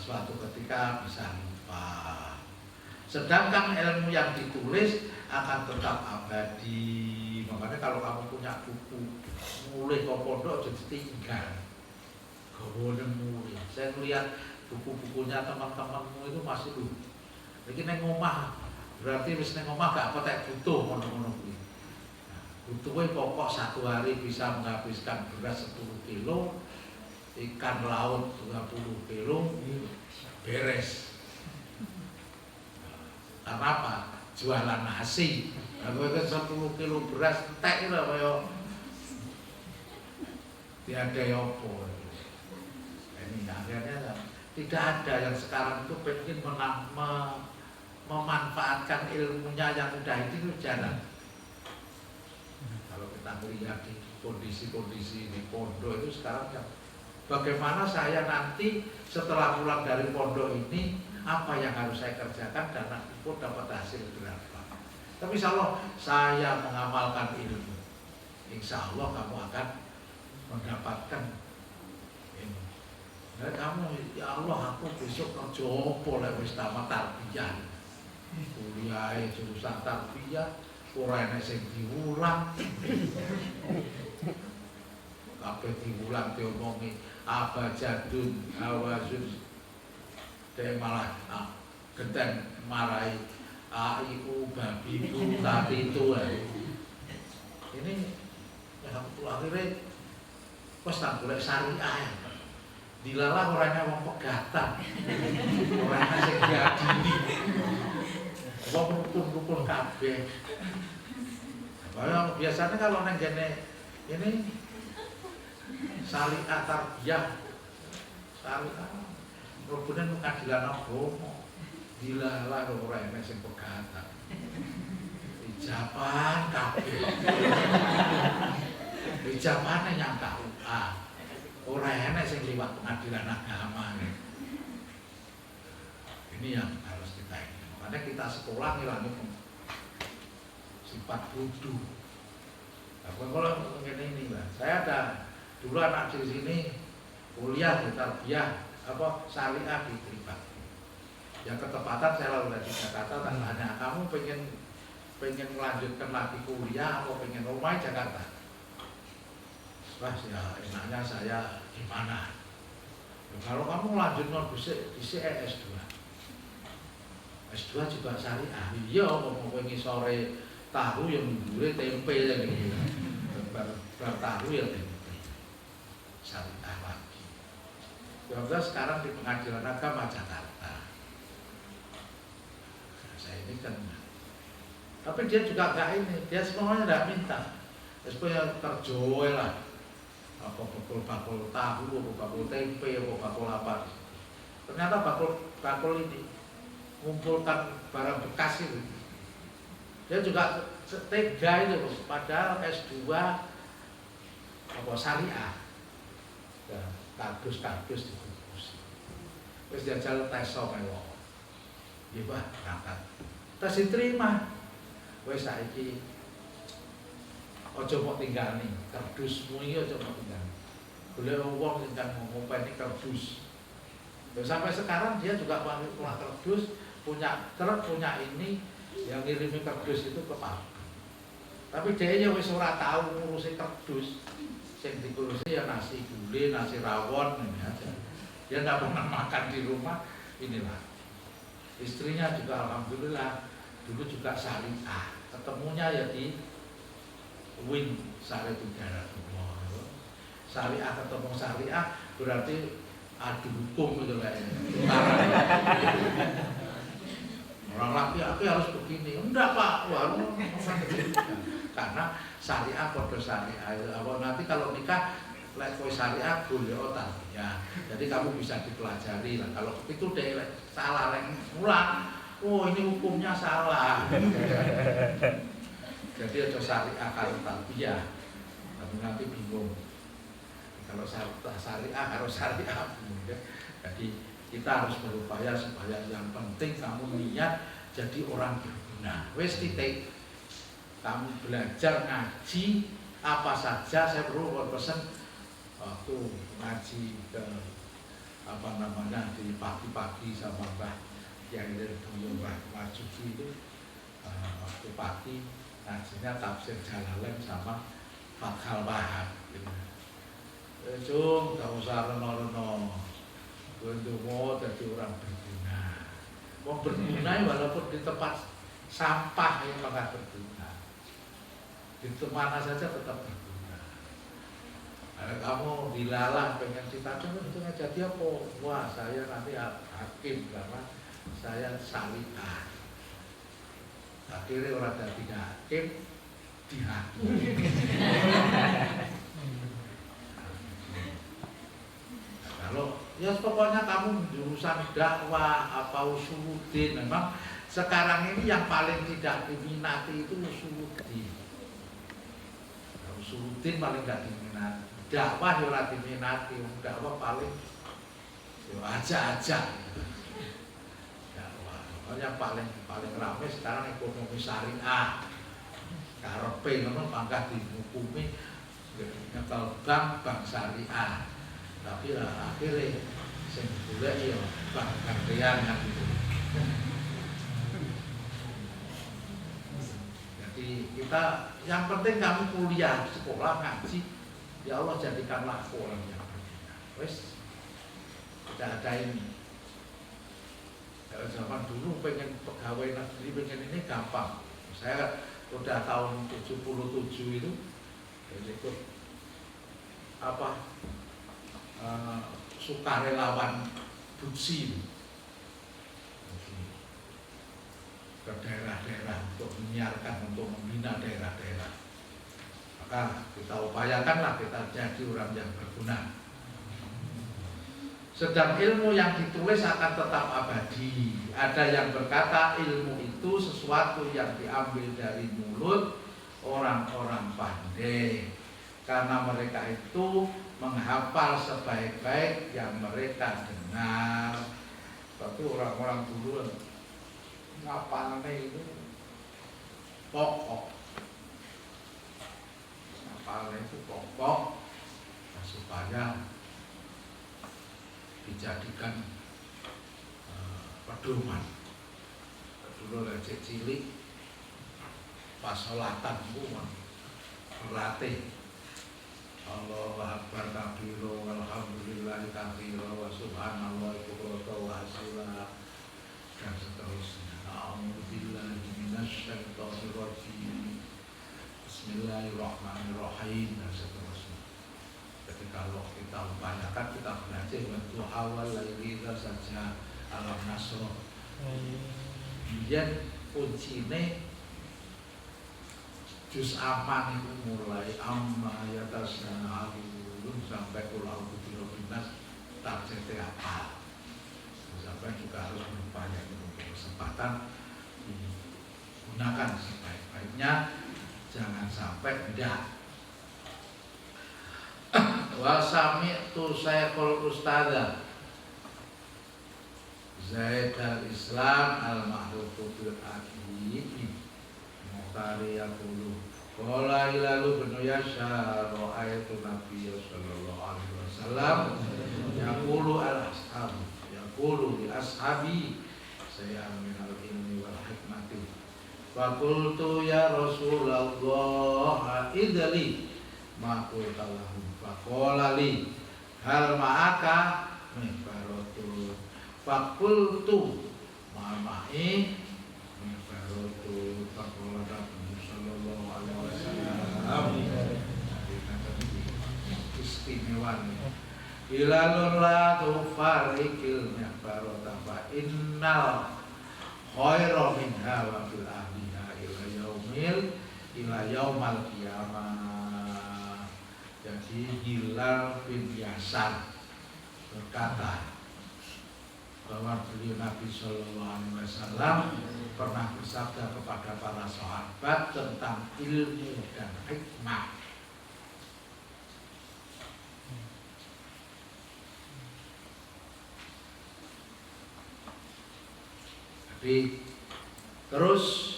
suatu ketika bisa lupa. Sedangkan ilmu yang ditulis akan tetap abadi. Makanya kalau kamu punya buku mulai ke pondok jadi tinggal. Gawane mulai. Saya melihat buku-bukunya teman-temanmu itu masih lupa. Jadi neng omah berarti wis neng omah gak patek butuh ngono-ngono kuwi. butuhnya pokok satu hari bisa menghabiskan beras 10 kilo, ikan laut 20 kilo, beres. Karena apa? Jualan nasi. Aku kan 10 kilo beras entek itu apa ya? Tiada opo. Ini akhirnya tidak ada yang sekarang itu pengen memanfaatkan ilmunya yang udah itu jarang. Kalau kita melihat di kondisi-kondisi di pondok itu sekarang ya, bagaimana saya nanti setelah pulang dari pondok ini apa yang harus saya kerjakan dan aku dapat hasil berapa. Tapi insya Allah saya mengamalkan ilmu, insya Allah kamu akan mendapatkan ini. Dan kamu, ya Allah aku besok kerja apa lek wis tamat tarbiyah, kuliah jurusan tarbiyah, ora enek sing diulang, kabeh diulang diomongi abajadun awazun, dia malah genten marahi aiu babiku tadi itu ini ya akhirnya pas tak boleh syariah dilalah orangnya wong pegatan orangnya sing diadili wong rukun-rukun kabeh. Biasanya kalau neng jene ini syariah tarbiyah syariah rukunin pengadilan agama dilalah orangnya sing pegatan ijaban kabeh ijabane yang KUA ora enek sing liwat pengadilan agama. Ini yang harus kita ini. Makanya kita sekolah ngilangi sifat bodoh. Nah, kalau ini lah, saya ada dulu anak di sini kuliah di tarbiyah apa syariah di Tribakti. Yang ketepatan saya lalu dari Jakarta tanya kamu pengen melanjutkan lagi kuliah atau pengen rumah Jakarta? Wah ya enaknya saya gimana? Ya, kalau kamu lanjut non di S2, S2 juga syariah. Iya, mau pengen sore tahu yang dulu tempe yang gitu, tahu yang tempe syariah lagi. Ya sekarang di Pengadilan Agama Jakarta. Nah, saya ini kan, tapi dia juga enggak ini, dia semuanya enggak minta. Supaya terjual lah. Apa bakul tahu, apa bakul tempe, apa bakul apa. Ternyata bakul ini mengumpulkan barang bekas itu. Dia juga tega itu, padahal S2 apa syariah. Ya, kardus dikumpulkan. Terus jajal tes sok mewah. Ya bah, berangkat. Tes diterima. Wes saiki ojo mau tinggal nih, kardusmu ini ojo mau tinggal. Boleh wong sing ngopeni kardus. Dan sampai sekarang dia juga punya kardus, punya truk, punya ini yang ngirimi kardus itu ke pabrik. Tapi dia wis ora tahu ngurusi kardus. Sing dikurusi ya nasi gulai, nasi rawon ini aja. Dia enggak pernah makan di rumah, inilah. Istrinya juga alhamdulillah dulu juga syariah. Ketemunya ya di Win Syariah Udara. Syariah ketemu syariah berarti adu hukum gitu lah. Orang laki-laki harus begini. Enggak Pak, karena syariah kode syariah. Nanti kalau nikah lek kowe syariah boleh otak ya. Jadi kamu bisa dipelajari lah. Kalau itu deh salah lek mulang. Oh ini hukumnya salah. Jadi ada syariah kalau tarbiyah, kamu nanti bingung. Kalau syariah harus syariah, ya. Jadi kita harus berupaya supaya yang penting kamu niat jadi orang berguna. Wes titik, kamu belajar ngaji apa saja. Saya perlu pesan waktu ngaji ke apa namanya di pagi-pagi sama Mbah yang dari Buyung Mbah Majuki itu waktu pagi. Ngajinya tafsir Jalalain sama Fathul Wahab. Cung, gak usah reno-reno. Gue mau jadi orang berguna. Mau berguna walaupun di tempat sampah yang bakal berguna. Itu mana saja tetap berguna. Kalau kamu dilalah pengen ditanya itu jadi apa? Wah, saya nanti hakim karena saya syariah. Akhirnya orang jadi hakim dihakimi. Kalau ya pokoknya kamu jurusan dakwah apa usuluddin, memang sekarang ini yang paling tidak diminati itu usuluddin. Usuluddin paling tidak diminati. Dakwah ya ora diminati, dakwah paling ya aja-aja. Dakwah, pokoknya paling ramai sekarang ekonomi syariah. Karepe ngono mangkat dihukumi nyekel bank syariah. Tapi akhirnya sing golek ya bank gantian kan gitu. Jadi kita yang penting kamu kuliah, sekolah, ngaji, ya Allah jadikanlah aku orang yang berguna. Wes tidak ada ini. Kalau zaman dulu pengen pegawai negeri pengen ini gampang. Saya udah tahun 77 itu ikut apa sukarelawan Butsi ke daerah-daerah untuk menyiarkan, untuk membina daerah-daerah. Maka kita upayakanlah kita jadi orang yang berguna. Sedang ilmu yang ditulis akan tetap abadi. Ada yang berkata ilmu itu sesuatu yang diambil dari mulut orang-orang pandai, karena mereka itu menghafal sebaik-baik yang mereka dengar. Tapi orang-orang dulu ngapalnya itu pokok, ngapalnya itu pokok supaya dijadikan pedoman. Dulu lecek cilik pas sholatan pun berlatih Allahu Akbar kabiro walhamdulillahi kabiro wa subhanallah bukratan wa asila dan seterusnya. A'udzubillahi minasyaitonir rajim. Bismillahirrahmanirrahim dan seterusnya. Jadi kalau kita upayakan, kita belajar waktu awal lailita saja alam nasroh. Kemudian kuncinya juz aman itu mulai amma yatasna'alun sampai ulau birobinas tarjete apa. Sampai juga harus berupaya untuk kesempatan digunakan sebaik-baiknya, jangan sampai tidak. Wa sami'tu Syekhul Ustadzah Zaid al-Islam al-Mahdud bil Aqib Muhtari yaqulu qala ilalu bin Yasar ra'aitu Nabi sallallahu alaihi wasallam yaqulu al-ashab yaqulu li ashabi saya minal ilmi wal hikmati fa qultu ya Rasulullah idli ma qulta lahum fa qala li hal ma'aka mibaratu fa qultu ma ma'i mibaratu fa qala Nabi sallallahu alaihi wasallam istimewa ilalun la tufarikil mibarata fa innal khairu minha wa fil ahliha ila yaumal qiyamah. Jadi Hilal bin Yasar berkata bahwa beliau Nabi Sallallahu Alaihi Wasallam pernah bersabda kepada para sahabat tentang ilmu dan hikmah. Jadi terus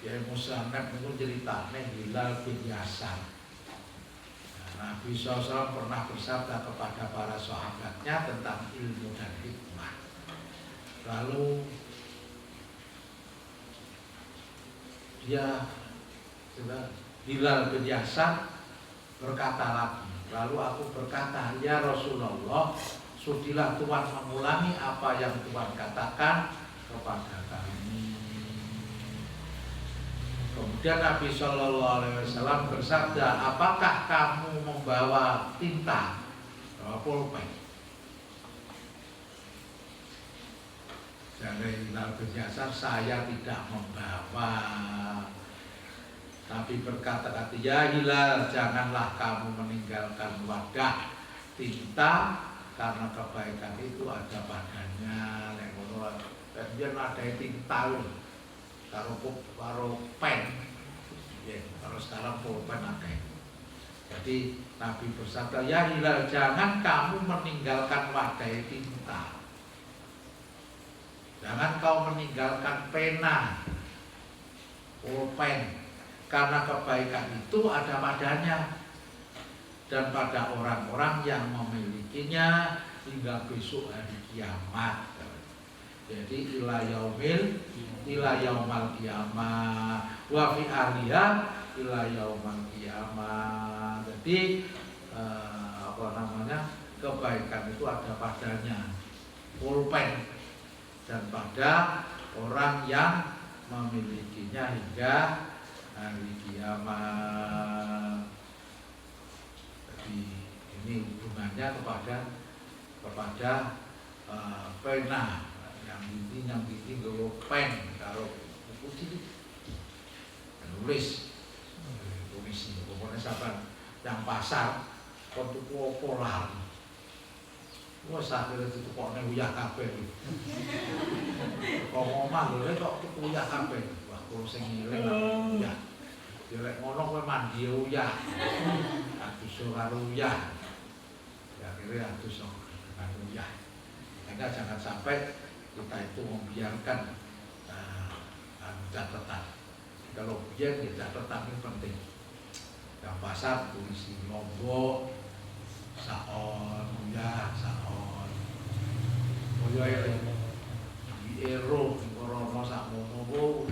ya Musanab itu ceritanya Hilal bin Yasar. Nabi SAW pernah bersabda kepada para sahabatnya tentang ilmu dan hikmah. Lalu dia Hilal bin Yasar berkata lagi. Lalu aku berkata, ya Rasulullah, sudilah Tuhan mengulangi apa yang Tuhan katakan kepada kami. Kemudian Nabi Shallallahu Alaihi Wasallam bersabda, apakah kamu membawa tinta, bawa pulpen? Dari Nabi Yasar, saya tidak membawa. Nabi berkata-kata, ya Hilal, janganlah kamu meninggalkan wadah tinta, karena kebaikan itu ada padanya. Kemudian ada tinta karo pen, ya, kalau sekarang pulpen ada. Jadi Nabi bersabda, ya Hilal, jangan kamu meninggalkan wadah tinta, jangan kau meninggalkan pena, pulpen, karena kebaikan itu ada padanya dan pada orang-orang yang memilikinya hingga besok hari kiamat. Jadi ila yaumal kiamah wa fi ahliha ila yaumal kiamah. Jadi kebaikan itu ada padanya, pulpen, dan pada orang yang memilikinya hingga hari kiamat. Jadi ini hubungannya kepada pena yang bikin gawe pen karo buku cilik nulis pokoknya saban yang pasar kok tuku opo lali. Wah, sakire ditukokne uyah kabeh. Kok omah lho kok tuku uyah kabeh. Wah, kulo sing ngiling uyah. Ya lek ngono kowe mandi uyah. Adus karo uyah. Ya kira adus karo uyah. Maka jangan sampai kita itu membiarkan catatan. Kalau biar ya catatan itu penting. Yang pasar tulis Lombok, Saon, uyah, Saon. Uyah di Ero, di Korono, Sakmono,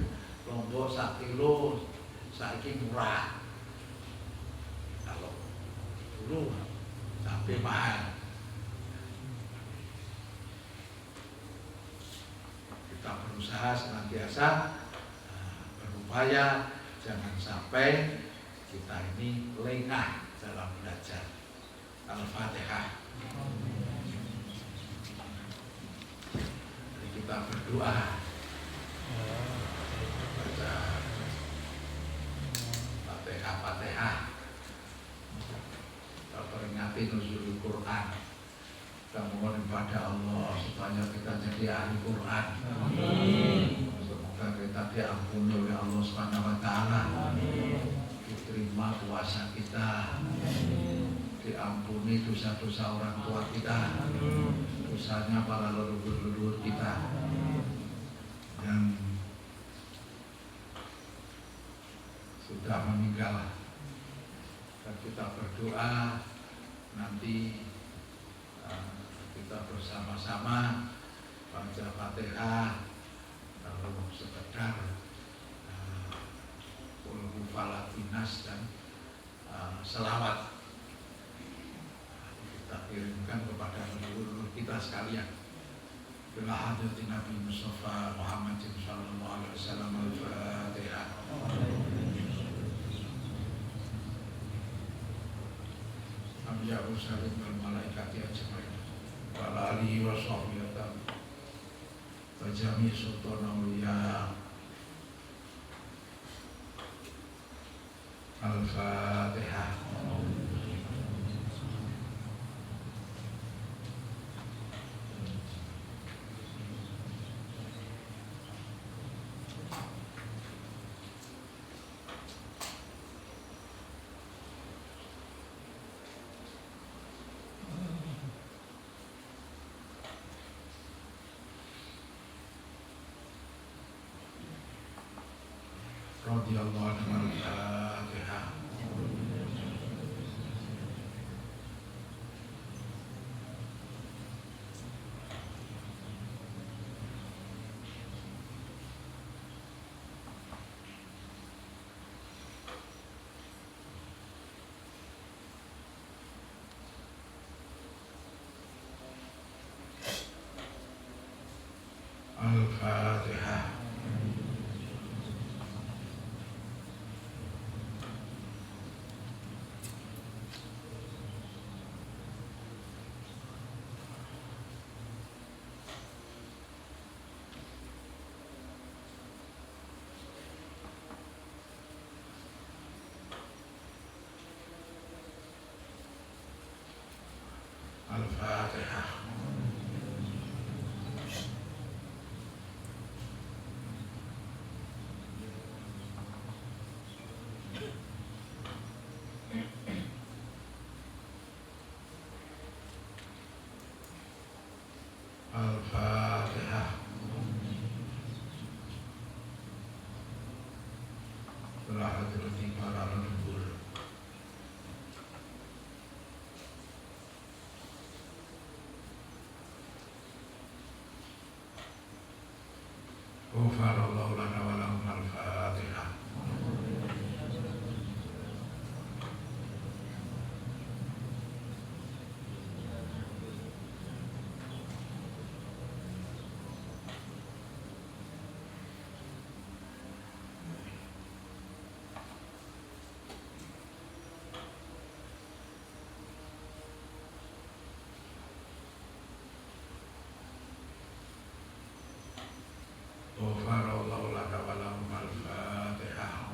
Lombok, sak kilo, saiki murah. Kalau dulu sampai mahal. Kita berusaha senantiasa berupaya jangan sampai kita ini lengah dalam belajar. Al-Fatihah. Jadi kita berdoa, baca Fatihah, kita peringati nuzul Quran. Kita mohon kepada Allah supaya kita jadi ahli Quran. Semoga kita diampuni oleh Allah Subhanahu Wa Taala. Diterima puasa kita. Diampuni dosa-dosa orang tua kita, dosanya para leluhur-leluhur kita yang sudah meninggal. Dan kita berdoa nanti kita bersama-sama baca Fatihah, lalu sekedar Qul Falatinas dan selawat kita kirimkan kepada leluhur kita sekalian. Bila hadratin Nabi Mustafa Muhammad sallallahu alaihi wasallam. Al-Fatihah. Ambiya ursalim wal malaikati ajmain wa ala alihi wa sahbihi wa jami' sultan awliya. Al-Fatihah. Radhiyallahu anhu. Al-Fatihah. Al-Fatihah. Al-Fatihah. Al-Fatihah. Setelah hadrati para leluhur, ghafarallahu lana wa lahum. Al-Fatihah. Ghafarallahu lana wa lahum. Al-Fatihah.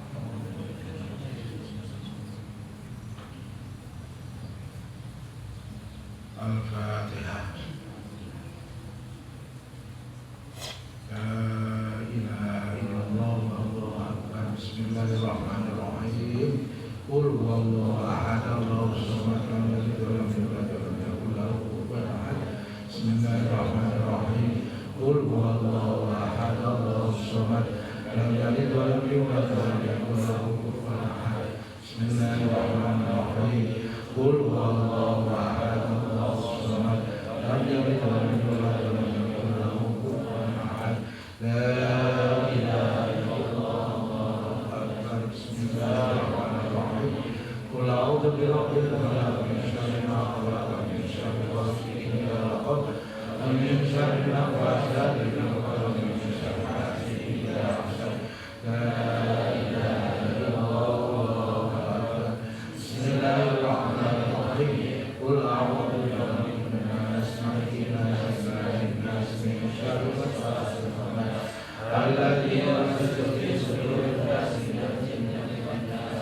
Al-Fatihah. La ilaha illallah wallahu akbar. Bismillahirrahmanirrahim. Qul huwallahu ahad, Allahus samad, lam yalid wa lam yulad wa lam yakul lahu kufuwan ahad. Bismillahirrahmanirrahim. Qul huwallahu ahad, Allahus samad, lam yalid wa lam yulad wa lam yakul lahu kufuwan ahad. Bismillahirrahmanirrahim. Qul huwallahu ahad, Allahus samad, lam yalid wa lam yulad wa lam yakul lahu kufuwan ahad. La ilaha illallah wallahu akbar. Bismillahirrahmanirrahim. Qul a'udzu birabbil falaq, min syarri ma khalaq, min syarri ghasiqin idza waqab, min syarri naffatsati fil 'uqad, min syarri hasidin idza hasad. La ilaha illallah wallahu akbar. Bismillahirrahmanirrahim. Qul a'udzu birabbin nas, malikin nas, ilahin nas, min syarri waswasil khannas, alladzi yuwaswisu fi sudurin nas minal jinnati wan nas.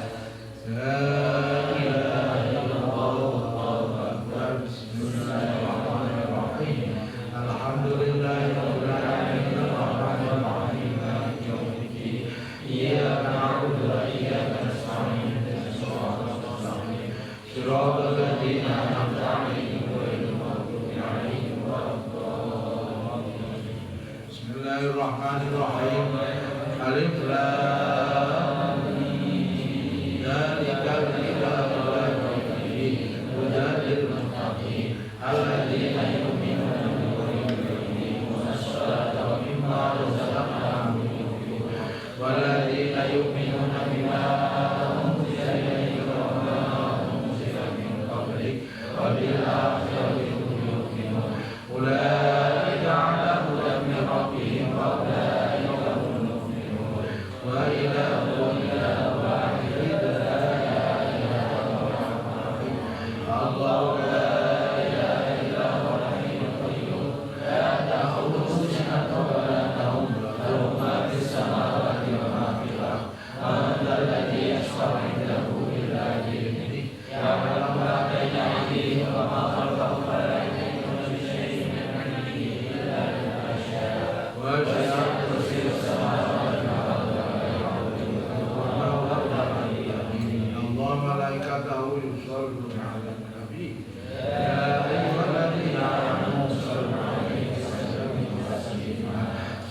La ilaha illallah wallahu akbar. Bismillahirrahmanirrahim. Alhamdulillahi rabbil alamin, arrahmanir rahim, maliki yaumiddin. Iyyaka na'budu wa iyyaka nasta'in, ihdinas siratal mustaqim, siratal ladzina an'amta 'alaihim ghairil maghdubi 'alaihim waladdallin. Bismillahirrahmanirrahim. Alif lam mim. Dzalikal kitabu la raiba fihi hudan lil muttaqin alladzina yu'minuna bil-ghaibi wa yuqimuna as-salata wa mimma razaqnahum yunfiqun walladzina yu'minuna bima unzila ilayka wa ma unzila min qablik wa bil akhirati hum yuqinun. Ulaika 'ala hudan min rabbihim wa ulaika humul muflihun. Wa ilahukum ilahun wahid la ilaha illa Allahu la ilaha illa huwal hayyul qayyum la ta'khudhuhu sinatun wa la nawm lahu ma fis samawati wa ma fil ardh. Man dhal ladzi yashfa'u 'indahu illa bi'idhnihi ya'lamu ma bayna aydihim wa ma khalfahum wa la yuhituna bi shay'in min 'ilmihi illa bima sha'a. Wa wasi'a kursiyyuhu samawati wal arda wa la ya'uduhu hifdhuhuma wa huwal 'aliyyul 'azim. Allah malaikatahu yusholluna 'alan nabi. Ya ayyuhalladzina amanu shollu 'alaihi wa sallimu taslima.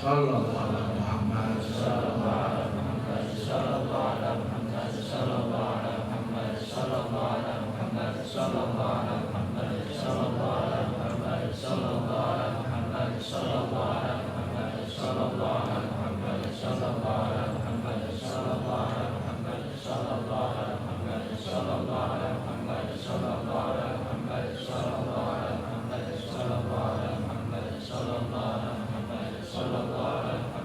Sallallahu ala Muhammad, sallallahu ala Muhammad, sallallahu ala Muhammad, sallallahu ala Muhammad, sallallahu ala Muhammad, sallallahu ala Muhammad, sallallahu ala Muhammad, sallallahu ala Muhammad, sallallahu ala Muhammad, sallallahu ala Muhammad, sallallahu ala Muhammad, sallallahu ala Muhammad, sallallahu ala Muhammad, sallallahu ala Muhammad, sallallahu ala Muhammad, sallallahu ala Muhammad, sallallahu ala Muhammad, sallallahu ala Muhammad, sallallahu ala Muhammad, sallallahu ala Muhammad,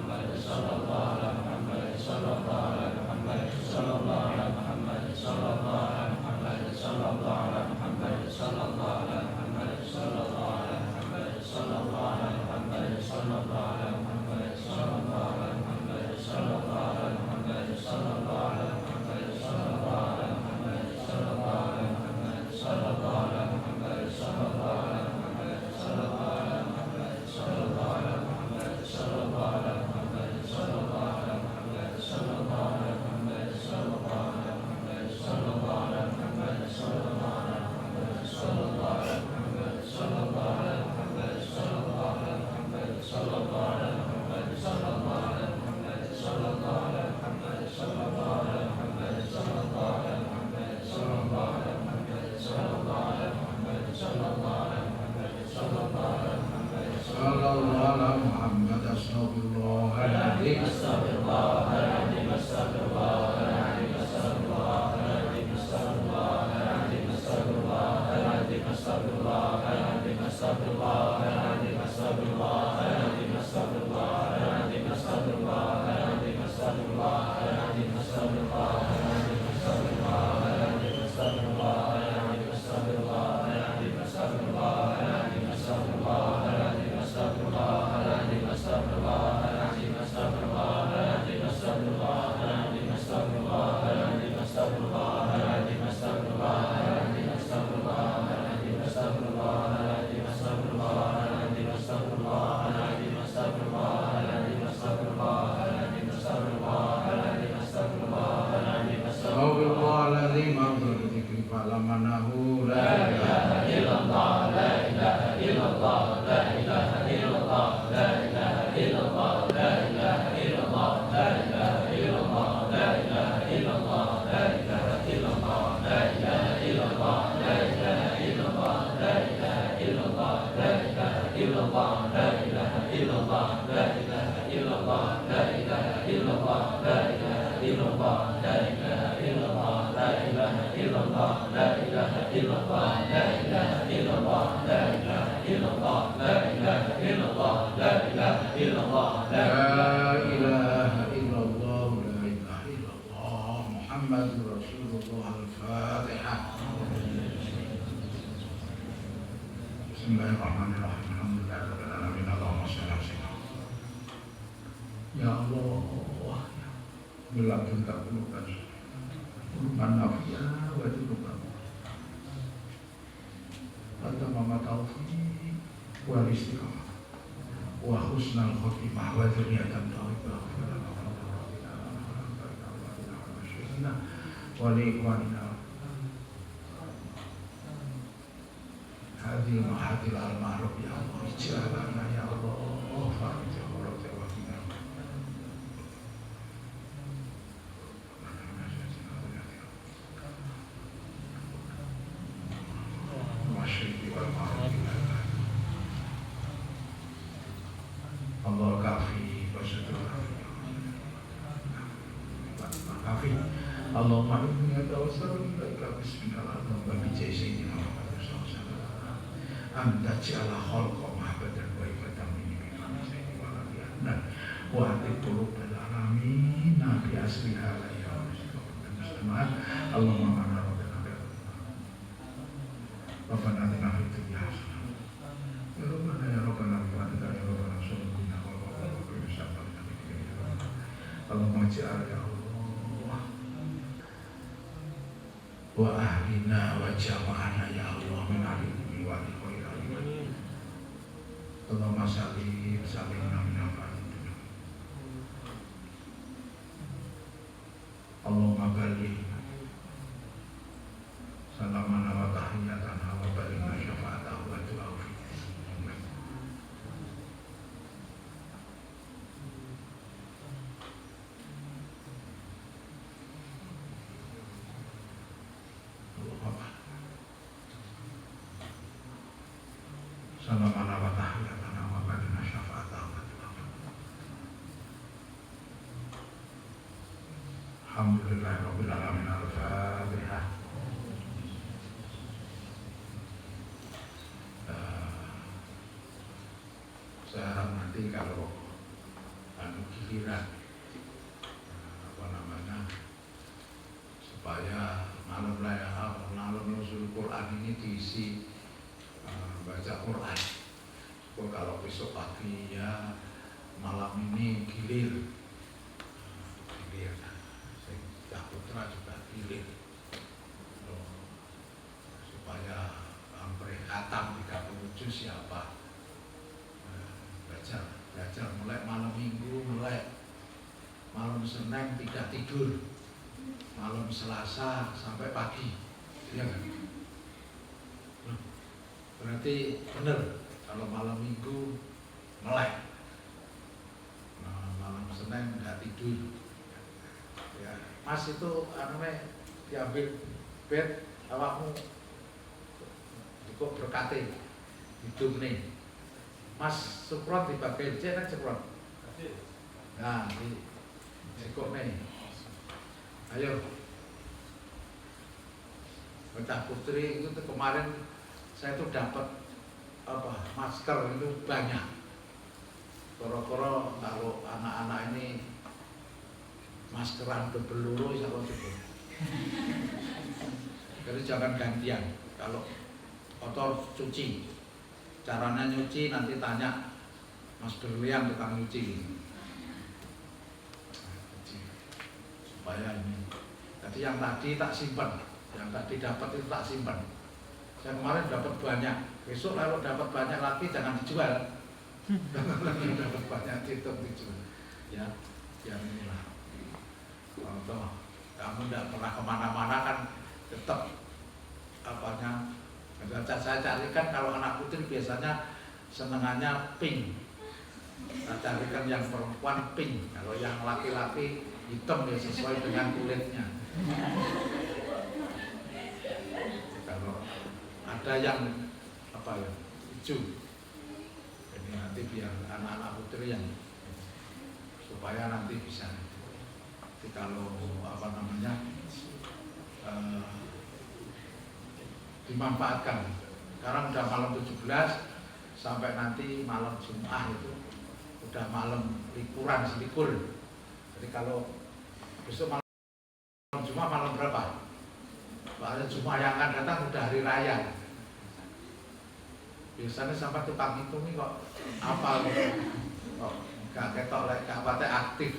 Bismillahirrahmanirrahim. Alhamdulillahirabbil alamin. Allahumma shalli ala sayyidina. Ya Allah, bila kita perlukan manafiyah wa tubukan. Anta mama taufiq wa istiqamah wa husnal khotimah wa dzurriyyatan thayyibah wa liqwanina hadil mahadil al-ma'ruf ya Allah ij'alna ya Allah farijah wa rajawahina masyriqi wal maghribi Allah kafi wa syukur kafi Allahumma inni atawassalu ilaika bismillahirrahmanirrahim wa bi sayyidina Muhammad sallallahu alaihi wasallam anta ja'ala khalqa mahabatan wa ibatan min sayyidi wa rabbina wa ati qulubal alamin nabi asliha la ya muslimat Allahumma mana Rabbana atina fid dunya hasanah ya Rabbana ya Rabbana ya Rabbana sallallahu alaihi wasallam Allahumma ja'al ya wa ahlina wa jama'ana ya Allah min ahli wa khairin Allahumma salli salimna min al-fadil Allahumma balli salamana wa tahiyatana wa balina syafa'atahu wa tu'afi salamana wa tahiyatana wa balina syafa'atahu wa tu'afi alhamdulillahi rabbil alamin al-fatihah. Saya harap nanti kalau giliran apa namanya supaya malam nuzul Quran ini diisi baca Quran. Kalau besok pagi ya malam ini gilir, Cah Putra juga gilir, supaya sampai khatam 30 juz siapa belajar mulai malam Minggu, mulai malam Senin tidak tidur, malam Selasa sampai pagi, ya kan? Berarti benar kalau malam Minggu melek, malam Senin tidak tidur. Ya, Mas itu diambil bed awakmu cukup berkati hidup nih. Mas Sukron dipakai kan Sukron. Nah, cukup nih. Ayo. Bocah Putri itu kemarin saya tuh dapat masker itu banyak. Koro-koro kalau anak-anak ini maskeran berpeluru sama cukup. Jadi jangan gantian. Kalau kotor cuci. Caranya nyuci nanti tanya Mas Berlian tukang nyuci. Supaya ini. Jadi yang tadi tak simpan, yang tadi dapat itu tak simpan. Saya kemarin dapat banyak, besok kalau dapat banyak lagi jangan dijual. Dapat banyak dijual. Ya, yang inilah. Kalau kamu tidak pernah kemana-mana kan tetap apanya. Saya carikan kalau anak putri biasanya senengannya pink. Kita carikan yang perempuan pink, kalau yang laki-laki hitam ya sesuai dengan kulitnya. Kalau ada yang apa ya, hijau, ini nanti biar anak-anak putri yang supaya nanti bisa. Jadi kalau apa namanya dimanfaatkan. Sekarang udah malam 17 sampai nanti malam Jumat itu udah malam liburan selikur. Jadi kalau besok malam Jumat malam berapa? Soalnya Jumat yang akan datang udah hari raya. Biasanya sampai tukang hitung ini kok apa kok gak ketok lek gak pate aktif.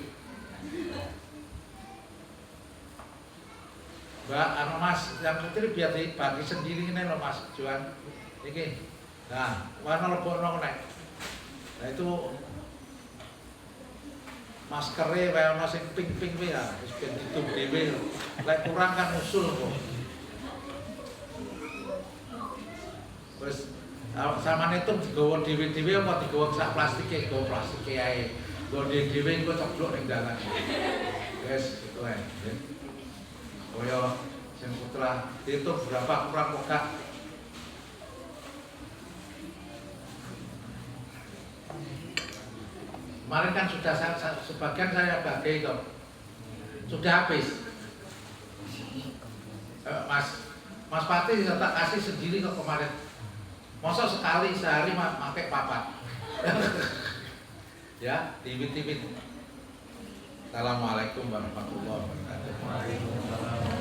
Mbak, anu Mas, yang putri biar dibagi sendiri ini loh Mas, Juan. Ini, nah, warna lebokno nek. Nah itu maskernya kayak masih pink-pink ya, terus ben hitung dhewe. Lek kurang kan usul kok. Terus sama itu digawa dhewe-dhewe apa digawa sak plastike, digawa plastike ae. Nggo dhewe engko ceblok ning dalan. Wes, itu ae. Koyo sing putra itu berapa kurang kok. Kemarin kan sudah sebagian saya bagi itu sudah habis. Mas Pati tak kasih sendiri kok kemarin. Masa sekali sehari pakai papat. Ya, timit-timit. Assalamualaikum warahmatullahi wabarakatuh.